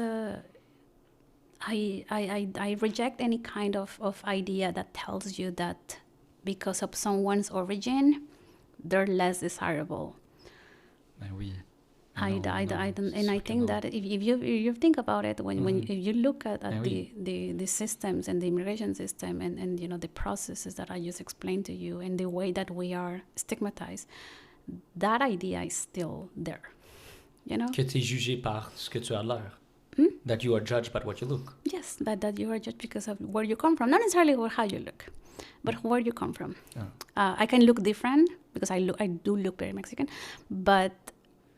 I reject any kind of idea that tells you that because of someone's origin, they're less desirable. Oui. I don't, and I think that if you think about it, if you look at the systems and the immigration system and the processes that I just explained to you, and the way that we are stigmatized, that idea is still there. Que tu es jugé par ce que tu as l'air. That you are judged by what you look. Yes, that you are judged because of where you come from. Not necessarily how you look, but where you come from. Oh. I can look different because I do look very Mexican, but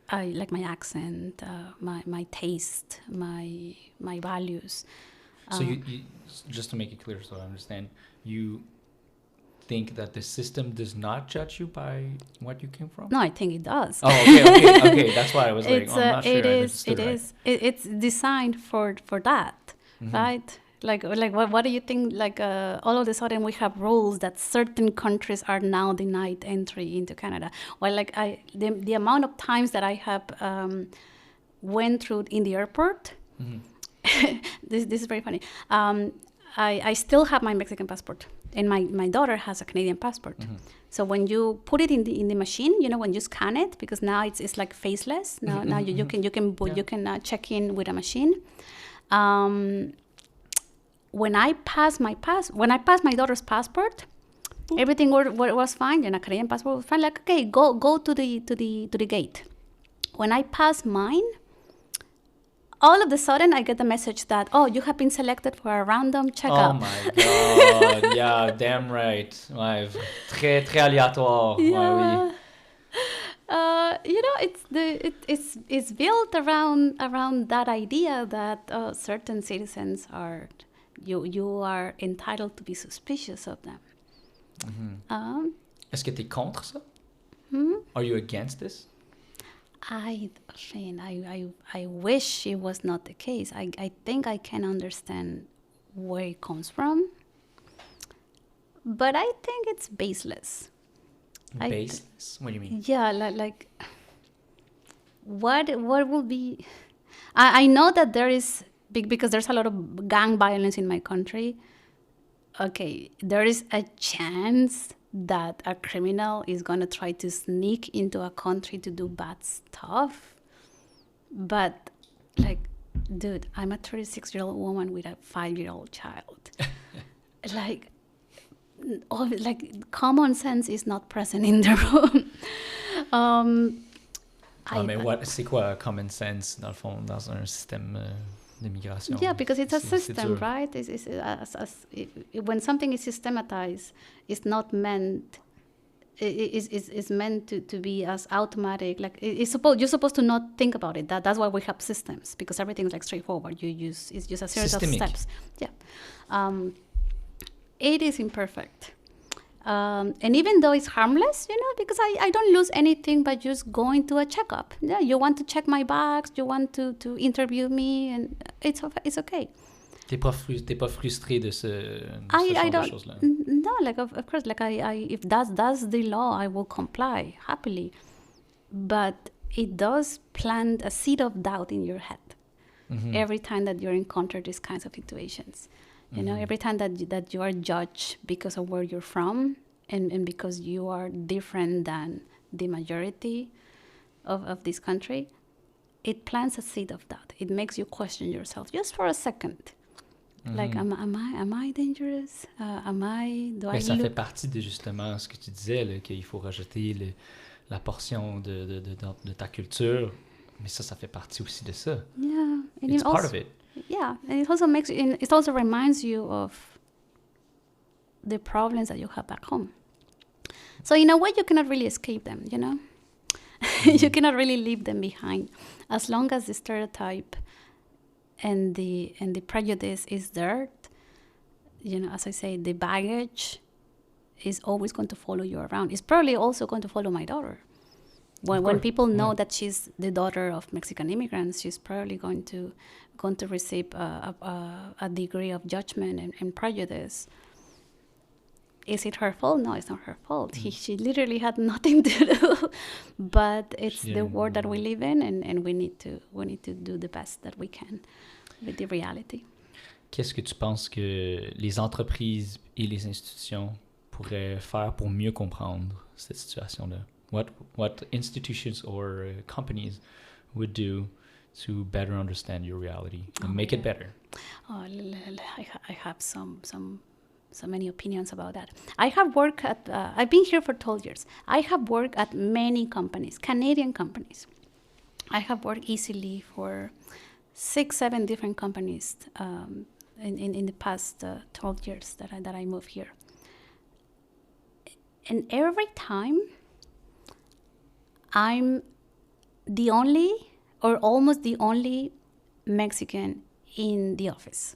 I like my accent, my taste, my values. So you just to make it clear, so I understand, you think that the system does not judge you by what you came from? No, I think it does. Oh, okay. That's why I was like, I'm not sure. It's designed for that, right? Like what do you think? Like all of a sudden we have rules that certain countries are now denied entry into Canada. Well, like the amount of times that I have went through in the airport. this is very funny. I still have my Mexican passport. And my daughter has a Canadian passport. So when you put it in the machine, when you scan it, because now it's like faceless. Now you can check in with a machine. When I passed my daughter's passport, everything was fine. And a Canadian passport was fine. Like, okay, go to the gate. When I passed mine, all of a sudden, I get the message that, you have been selected for a random checkup. Oh my God. Yeah, damn right. Ouais, très, très aléatoire. Yeah. Ouais, oui. it's built around that idea that certain citizens are you are entitled to be suspicious of them. Est-ce que tu es contre ça? Hmm? Are you against this? I wish it was not the case. I think I can understand where it comes from, but I think it's baseless. Baseless? What do you mean? Yeah, like what will be? I know that there is because there's a lot of gang violence in my country. Okay, there is a chance that a criminal is going to try to sneak into a country to do bad stuff. But, like, dude, I'm a 36-year-old woman with a 5-year-old child. like, common sense is not present in the room. Mais c'est quoi common sense, dans le fond, dans un système d'immigration? Yeah, because it's a system, right? When something is systematized, it's not meant. It's meant to be as automatic. Like you're supposed to not think about it. That's why we have systems, because everything's like straightforward. It's just a series Systemic. of steps. Yeah, it is imperfect. And even though it's harmless, because I don't lose anything by just going to a checkup. Yeah, you want to check my bags, you want to interview me, and it's okay. T'es pas frustré de ce I genre don't. de choses-là? No, like of course, like I if that's the law, I will comply happily. But it does plant a seed of doubt in your head every time that you encounter these kinds of situations. Every time that you are judged because of where you're from and because you are different than the majority of this country, it plants a seed of doubt. It makes you question yourself just for a second. Like, am I dangerous? Ça fait partie de justement ce que tu disais, là, qu'il faut rejeter la portion de ta culture, mais ça fait partie aussi de ça. Yeah, and it's part of it. Yeah, and it also reminds you of the problems that you have back home. So in a way, you cannot really escape them. You cannot really leave them behind, as long as the stereotype and the prejudice is there. As I say, the baggage is always going to follow you around. It's probably also going to follow my daughter. When people know that she's the daughter of Mexican immigrants, she's probably going to receive a degree of judgment and prejudice. Is it her fault? No, it's not her fault. She literally had nothing to do. But it's the world that we live in, and we need to do the best that we can with the reality. Qu'est-ce que tu penses que les entreprises et les institutions pourraient faire pour mieux comprendre cette situation-là? What institutions or companies would do to better understand your reality and make it better? I have so many opinions about that. I have worked at, I've been here for 12 years. I have worked at many companies, Canadian companies. I have worked easily for 6-7 different companies in the past 12 years that I moved here. And every time, I'm the only or almost the only Mexican in the office.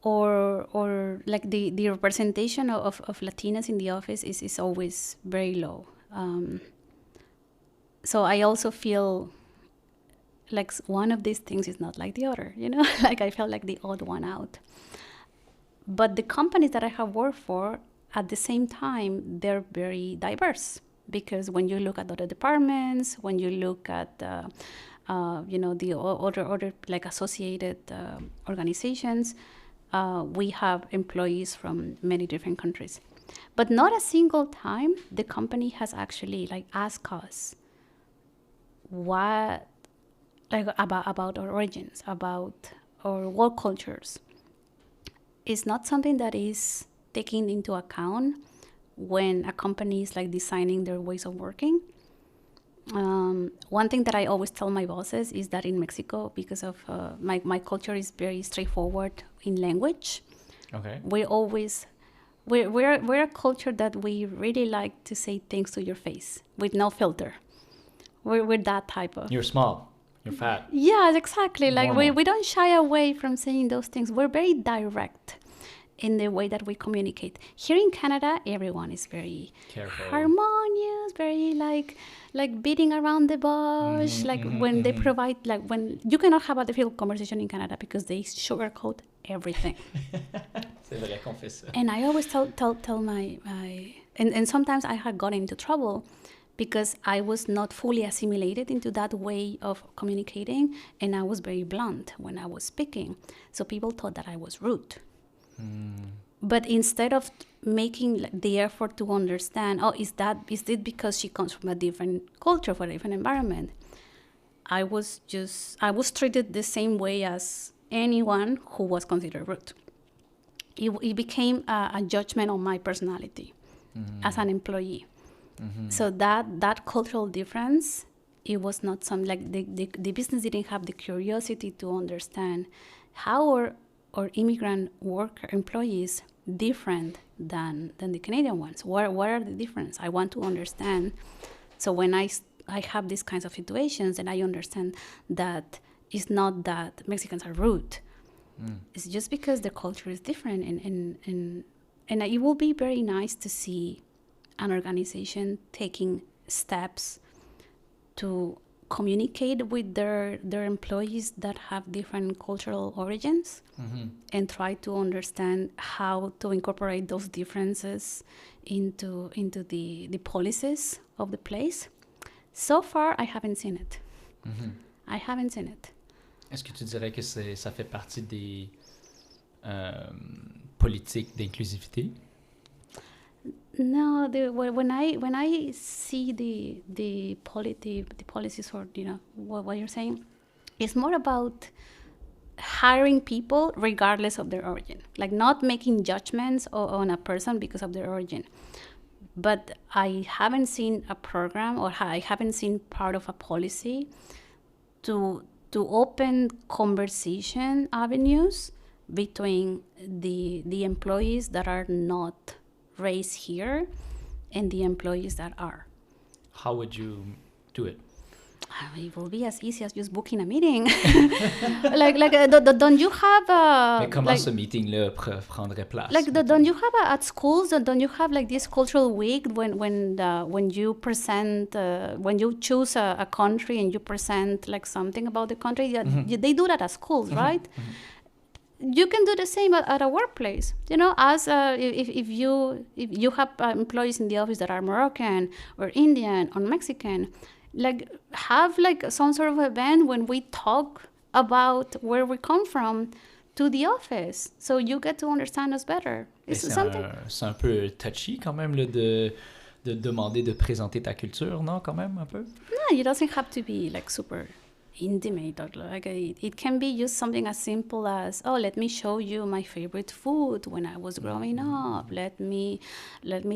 Or like the representation of Latinas in the office is always very low. So I also feel like one of these things is not like the other, like I felt like the odd one out. But the companies that I have worked for, at the same time, they're very diverse, because when you look at other departments, when you look at the other like associated organizations, we have employees from many different countries. But not a single time the company has actually like asked us what, like about our origins, about our work cultures. It's not something that is taken into account when a company is like designing their ways of working. One thing that I always tell my bosses is that in Mexico, because of my culture is very straightforward in language. Okay. We always we're a culture that we really like to say things to your face with no filter. We're that type of. You're small. You're fat. Yeah, exactly. Like Normal. we don't shy away from saying those things. We're very direct in the way that we communicate. Here in Canada, everyone is very Careful. harmonious, very like beating around the bush. When they provide, like when you cannot have a difficult conversation in Canada because they sugarcoat everything. C'est vrai qu'on fait ça. And I always tell my and sometimes I had gotten into trouble because I was not fully assimilated into that way of communicating, and I was very blunt when I was speaking. So people thought that I was rude. But instead of making the effort to understand, is it because she comes from a different culture, from a different environment? I was treated the same way as anyone who was considered rude. It became a judgment on my personality as an employee. So that cultural difference, it was not some like the business didn't have the curiosity to understand how our immigrant worker employees different than the Canadian ones. What are the difference? I want to understand. So when I have these kinds of situations, and I understand that it's not that Mexicans are rude. It's just because the culture is different, and it will be very nice to see an organization taking steps to communicate with their employees that have different cultural origins and try to understand how to incorporate those differences into the policies of the place. So far, I haven't seen it. I haven't seen it. Est-ce que tu dirais que ça fait partie des politiques d'inclusivité? No, when I see the policies, or what you're saying, it's more about hiring people regardless of their origin, like not making judgments on a person because of their origin. But I haven't seen a program, or I haven't seen part of a policy to open conversation avenues between the employees that are not raised here and the employees that are. How would you do it? It will be as easy as just booking a meeting. Don't you have Mais comment ce meeting-là prendrait place? Don't you have at schools? Don't you have like this cultural week when you present when you choose a country and you present like something about the country? They do that at schools, right? You can do the same at a workplace. As if you have employees in the office that are Moroccan or Indian or Mexican, like have like some sort of event when we talk about where we come from to the office, so you get to understand us better. C'est un peu touchy quand même là, de demander de présenter ta culture, non, quand même un peu? No, it doesn't have to be like super intimate, or like it can be just something as simple as, let me show you my favorite food when I was growing up. Let me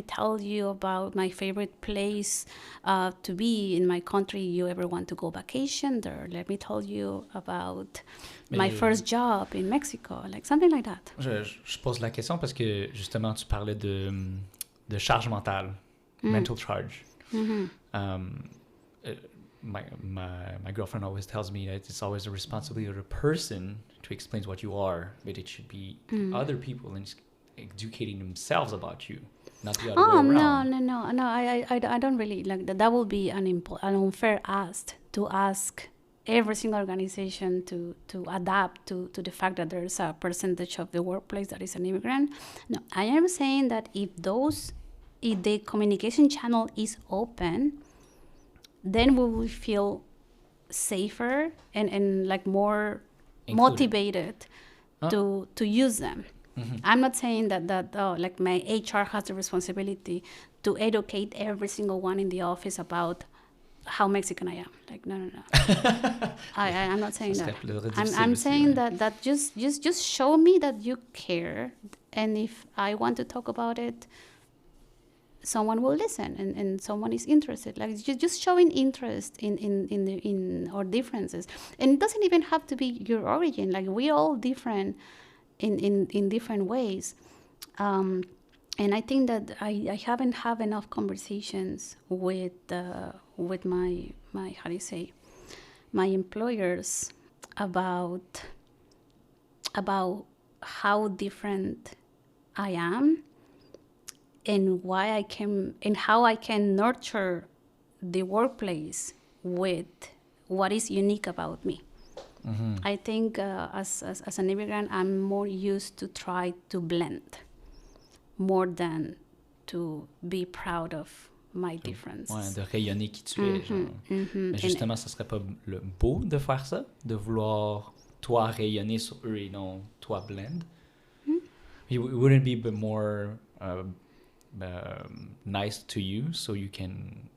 tell you about my favorite place to be in my country. You ever want to go vacation there? Let me tell you about my first job in Mexico, like something like that. Je pose la question parce que justement tu parlais de charge mentale, mental charge. My girlfriend always tells me that it's always the responsibility of the person to explain what you are, but it should be other people educating themselves about you, not the other way around. No. I don't really like that. That will be an unfair ask to ask every single organization to adapt to the fact that there's a percentage of the workplace that is an immigrant. No, I am saying that if the communication channel is open, then we will feel safer and like more motivated to use them. I'm not saying that like my HR has the responsibility to educate every single one in the office about how Mexican I am. Like no. I'm not saying that. I'm saying that just show me that you care, and if I want to talk about it, someone will listen and someone is interested. Like just showing interest in our differences, and it doesn't even have to be your origin. Like we're all different in different ways. And I think that I haven't had enough conversations with my how do you say, my employers about how different I am, and how I can nurture the workplace with what is unique about me. I think as an immigrant, I'm more used to try to blend more than to be proud of my difference. Ouais, de rayonner qui tu es. Genre. Mais justement, ça serait pas le beau de faire ça? De vouloir toi rayonner sur eux et non toi blend? Wouldn't it be more nice to you so you can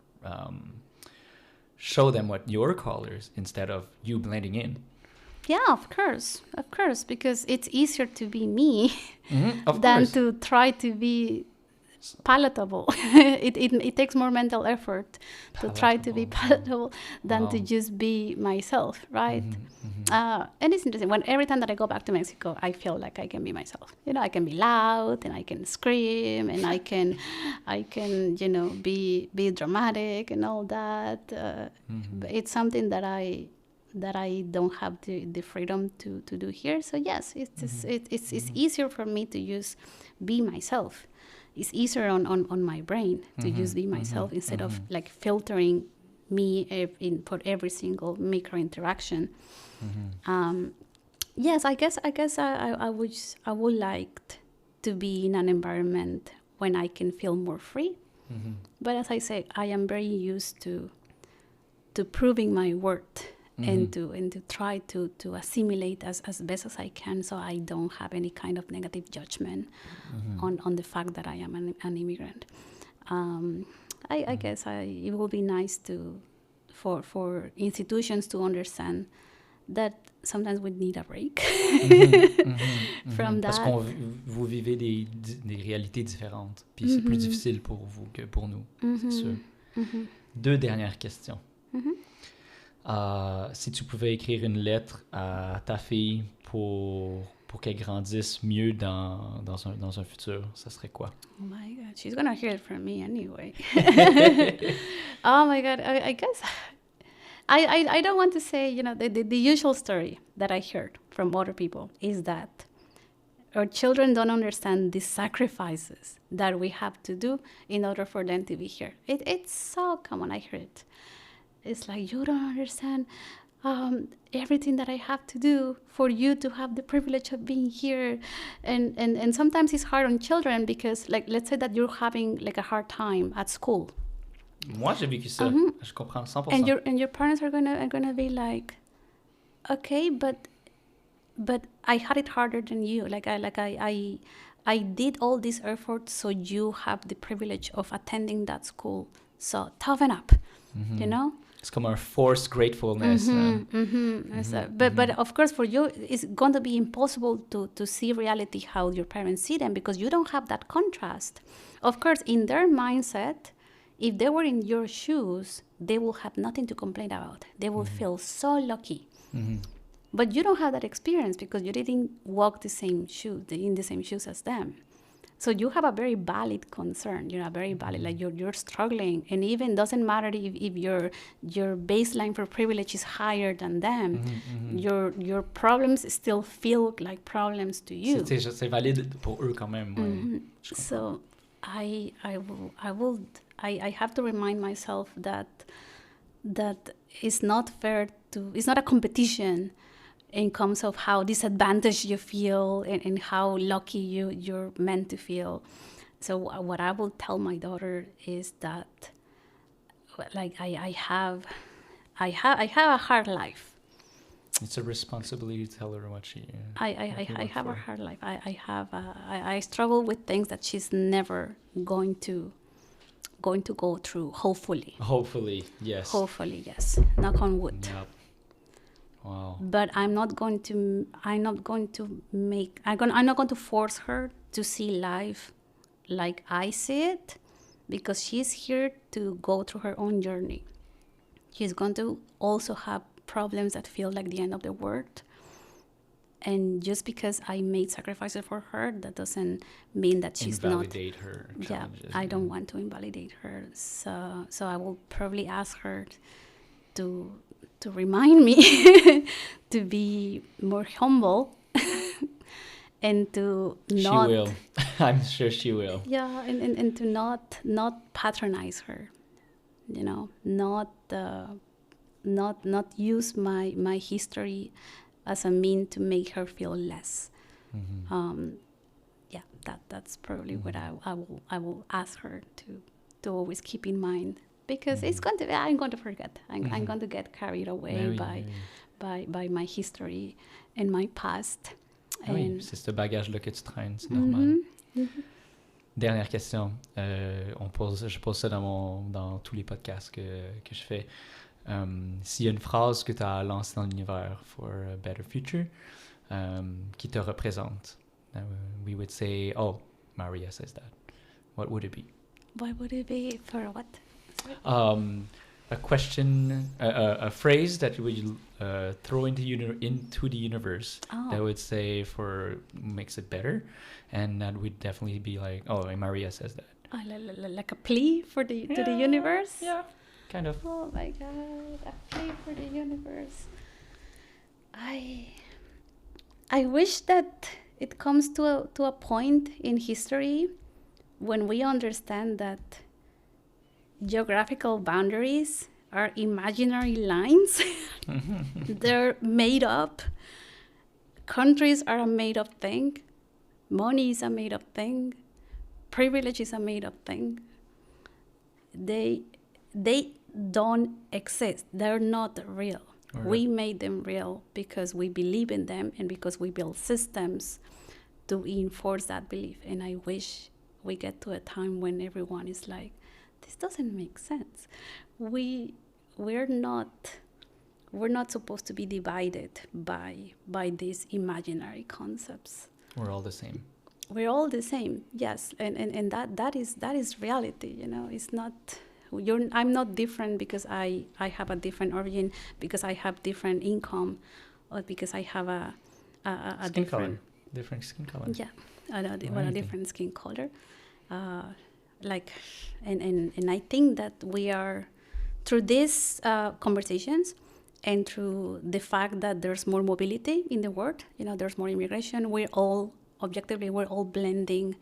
show them what your colors instead of you blending in? Yeah, of course, because it's easier to be me than to try to be palatable. It takes more mental effort to try to be palatable than to just be myself, right? And it's interesting. Every time that I go back to Mexico, I feel like I can be myself. You know, I can be loud and I can scream and I can you know, be dramatic and all that. But it's something that I don't have the freedom to do here. So yes, it's easier for me to just be myself. It's easier on my brain to just be myself instead of like filtering me for every single micro interaction. Yes, I guess I would like to be in an environment when I can feel more free. But as I say, I am very used to proving my worth. And to try to assimilate as best as I can, so I don't have any kind of negative judgment on the fact that I am an immigrant. I guess it will be nice for institutions to understand that sometimes we need a break from that. Parce que vous vivez des réalités différentes, puis c'est plus difficile pour vous que pour nous, c'est sûr. 2 dernières questions. Si tu pouvais écrire une lettre à ta fille pour qu'elle grandisse mieux dans un futur, ça serait quoi? Oh my God, she's gonna hear it from me anyway. Oh my God, I guess I don't want to say, you know, the usual story that I heard from other people is that our children don't understand the sacrifices that we have to do in order for them to be here. It's so common, I hear it. It's like, you don't understand everything that I have to do for you to have the privilege of being here. And sometimes it's hard on children because, like, let's say that you're having like a hard time at school. Moi, j'ai vécu ça. Je comprends 100%. And your parents are gonna be like, okay, but I had it harder than you. I did all this effort so you have the privilege of attending that school. So toughen up, you know? It's comme un forced gratefulness. But of course, for you, it's going to be impossible to see reality how your parents see them because you don't have that contrast. Of course, in their mindset, if they were in your shoes, they will have nothing to complain about. They will feel so lucky. But you don't have that experience because you didn't walk in the same shoes as them. So you have a very valid concern. You're a very valid, like you're struggling, and even doesn't matter if your baseline for privilege is higher than them. Your problems still feel like problems to you. C'est valide pour eux quand même. Ouais. So I have to remind myself that it's not fair it's not a competition in terms of how disadvantaged you feel and how lucky you're meant to feel. So what I will tell my daughter is that, like, I have a hard life. It's a responsibility to tell her what she. I have a hard life. I struggle with things that she's never going to go through. Hopefully, yes. Hopefully, yes. Knock on wood. Yep. Wow. But I'm not going to force her to see life like I see it, because she's here to go through her own journey. She's going to also have problems that feel like the end of the world. And just because I made sacrifices for her, that doesn't mean that she's invalidate her Yeah, challenges. I don't want to invalidate her. So I will probably ask her to remind me to be more humble and to not. She will. I'm sure she will. Yeah, and to not patronize her, not use my history as a mean to make her feel less. Yeah, that's probably what I will ask her to always keep in mind, because I'm going to forget. I'm going to get carried away by my history and my past. Oui, c'est ce bagage-là que tu traînes, c'est normal. Dernière question. Je pose ça dans tous les podcasts que je fais. S'il y a une phrase que tu as lancée dans l'univers for a better future qui te représente, we would say, oh, Maria says that. What would it be? What would it be for what? A question, a phrase that you would throw into the universe that would say makes it better, and that would definitely be like, oh, Maria says that. Like a plea for to the universe? Yeah, kind of. Oh my God, a plea for the universe. I wish that it comes to a point in history when we understand that geographical boundaries are imaginary lines. They're made up. Countries are a made up thing. Money is a made up thing. Privilege is a made up thing. They don't exist. They're not real. Right. We made them real because we believe in them and because we build systems to enforce that belief. And I wish we get to a time when everyone is like, this doesn't make sense. We're not supposed to be divided by these imaginary concepts. We're all the same. We're all the same, yes, and that is reality. It's not. I'm not different because I have a different origin, because I have different income, or because I have a different skin color. Yeah, a different skin color. And I think that we are, through these conversations and through the fact that there's more mobility in the world, there's more immigration, we're all blending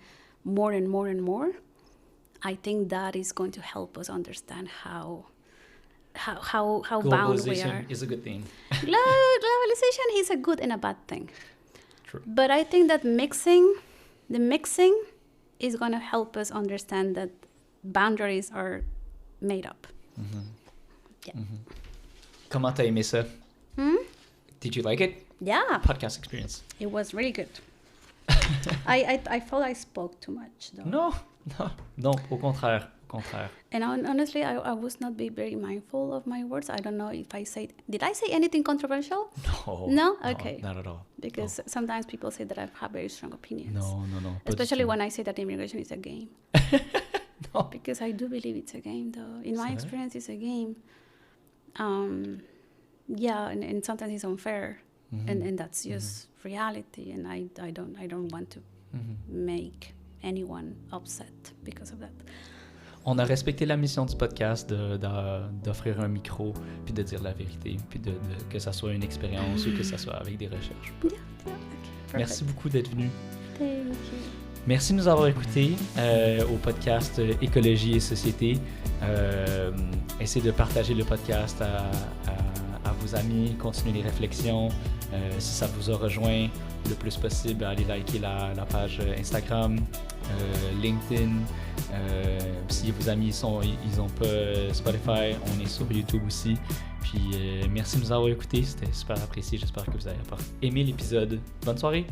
more and more and more. I think that is going to help us understand how bound we are. Globalization is a good thing. Globalization is a good and a bad thing. True. But I think that the mixing is going to help us understand that boundaries are made up. Yeah. Comment t'as aimé ça? Did you like it? Yeah. Podcast experience. It was really good. I felt I spoke too much, though. No, au contraire. And honestly, I was not be very mindful of my words. I don't know if did I say anything controversial? No? Okay. Not at all. Because sometimes people say that I have very strong opinions. No. Especially when I say that immigration is a game. No. Because I do believe it's a game, though. In my experience, it's a game. Yeah, and sometimes it's unfair. And that's just reality, and I don't want to make anyone upset because of that. On a respecté la mission du podcast d'offrir un micro, puis de dire la vérité, puis que ça soit une expérience ou que ça soit avec des recherches. Yeah, okay, merci beaucoup d'être venu. Thank you. Merci de nous avoir écoutés au podcast Écologie et Société. Essayez de partager le podcast à vos amis, continuez les réflexions. Si ça vous a rejoint le plus possible, allez liker la page Instagram, LinkedIn. Si vos amis ils ont pas Spotify, on est sur YouTube aussi. Puis merci de nous avoir écoutés, c'était super apprécié. J'espère que vous avez aimé l'épisode. Bonne soirée!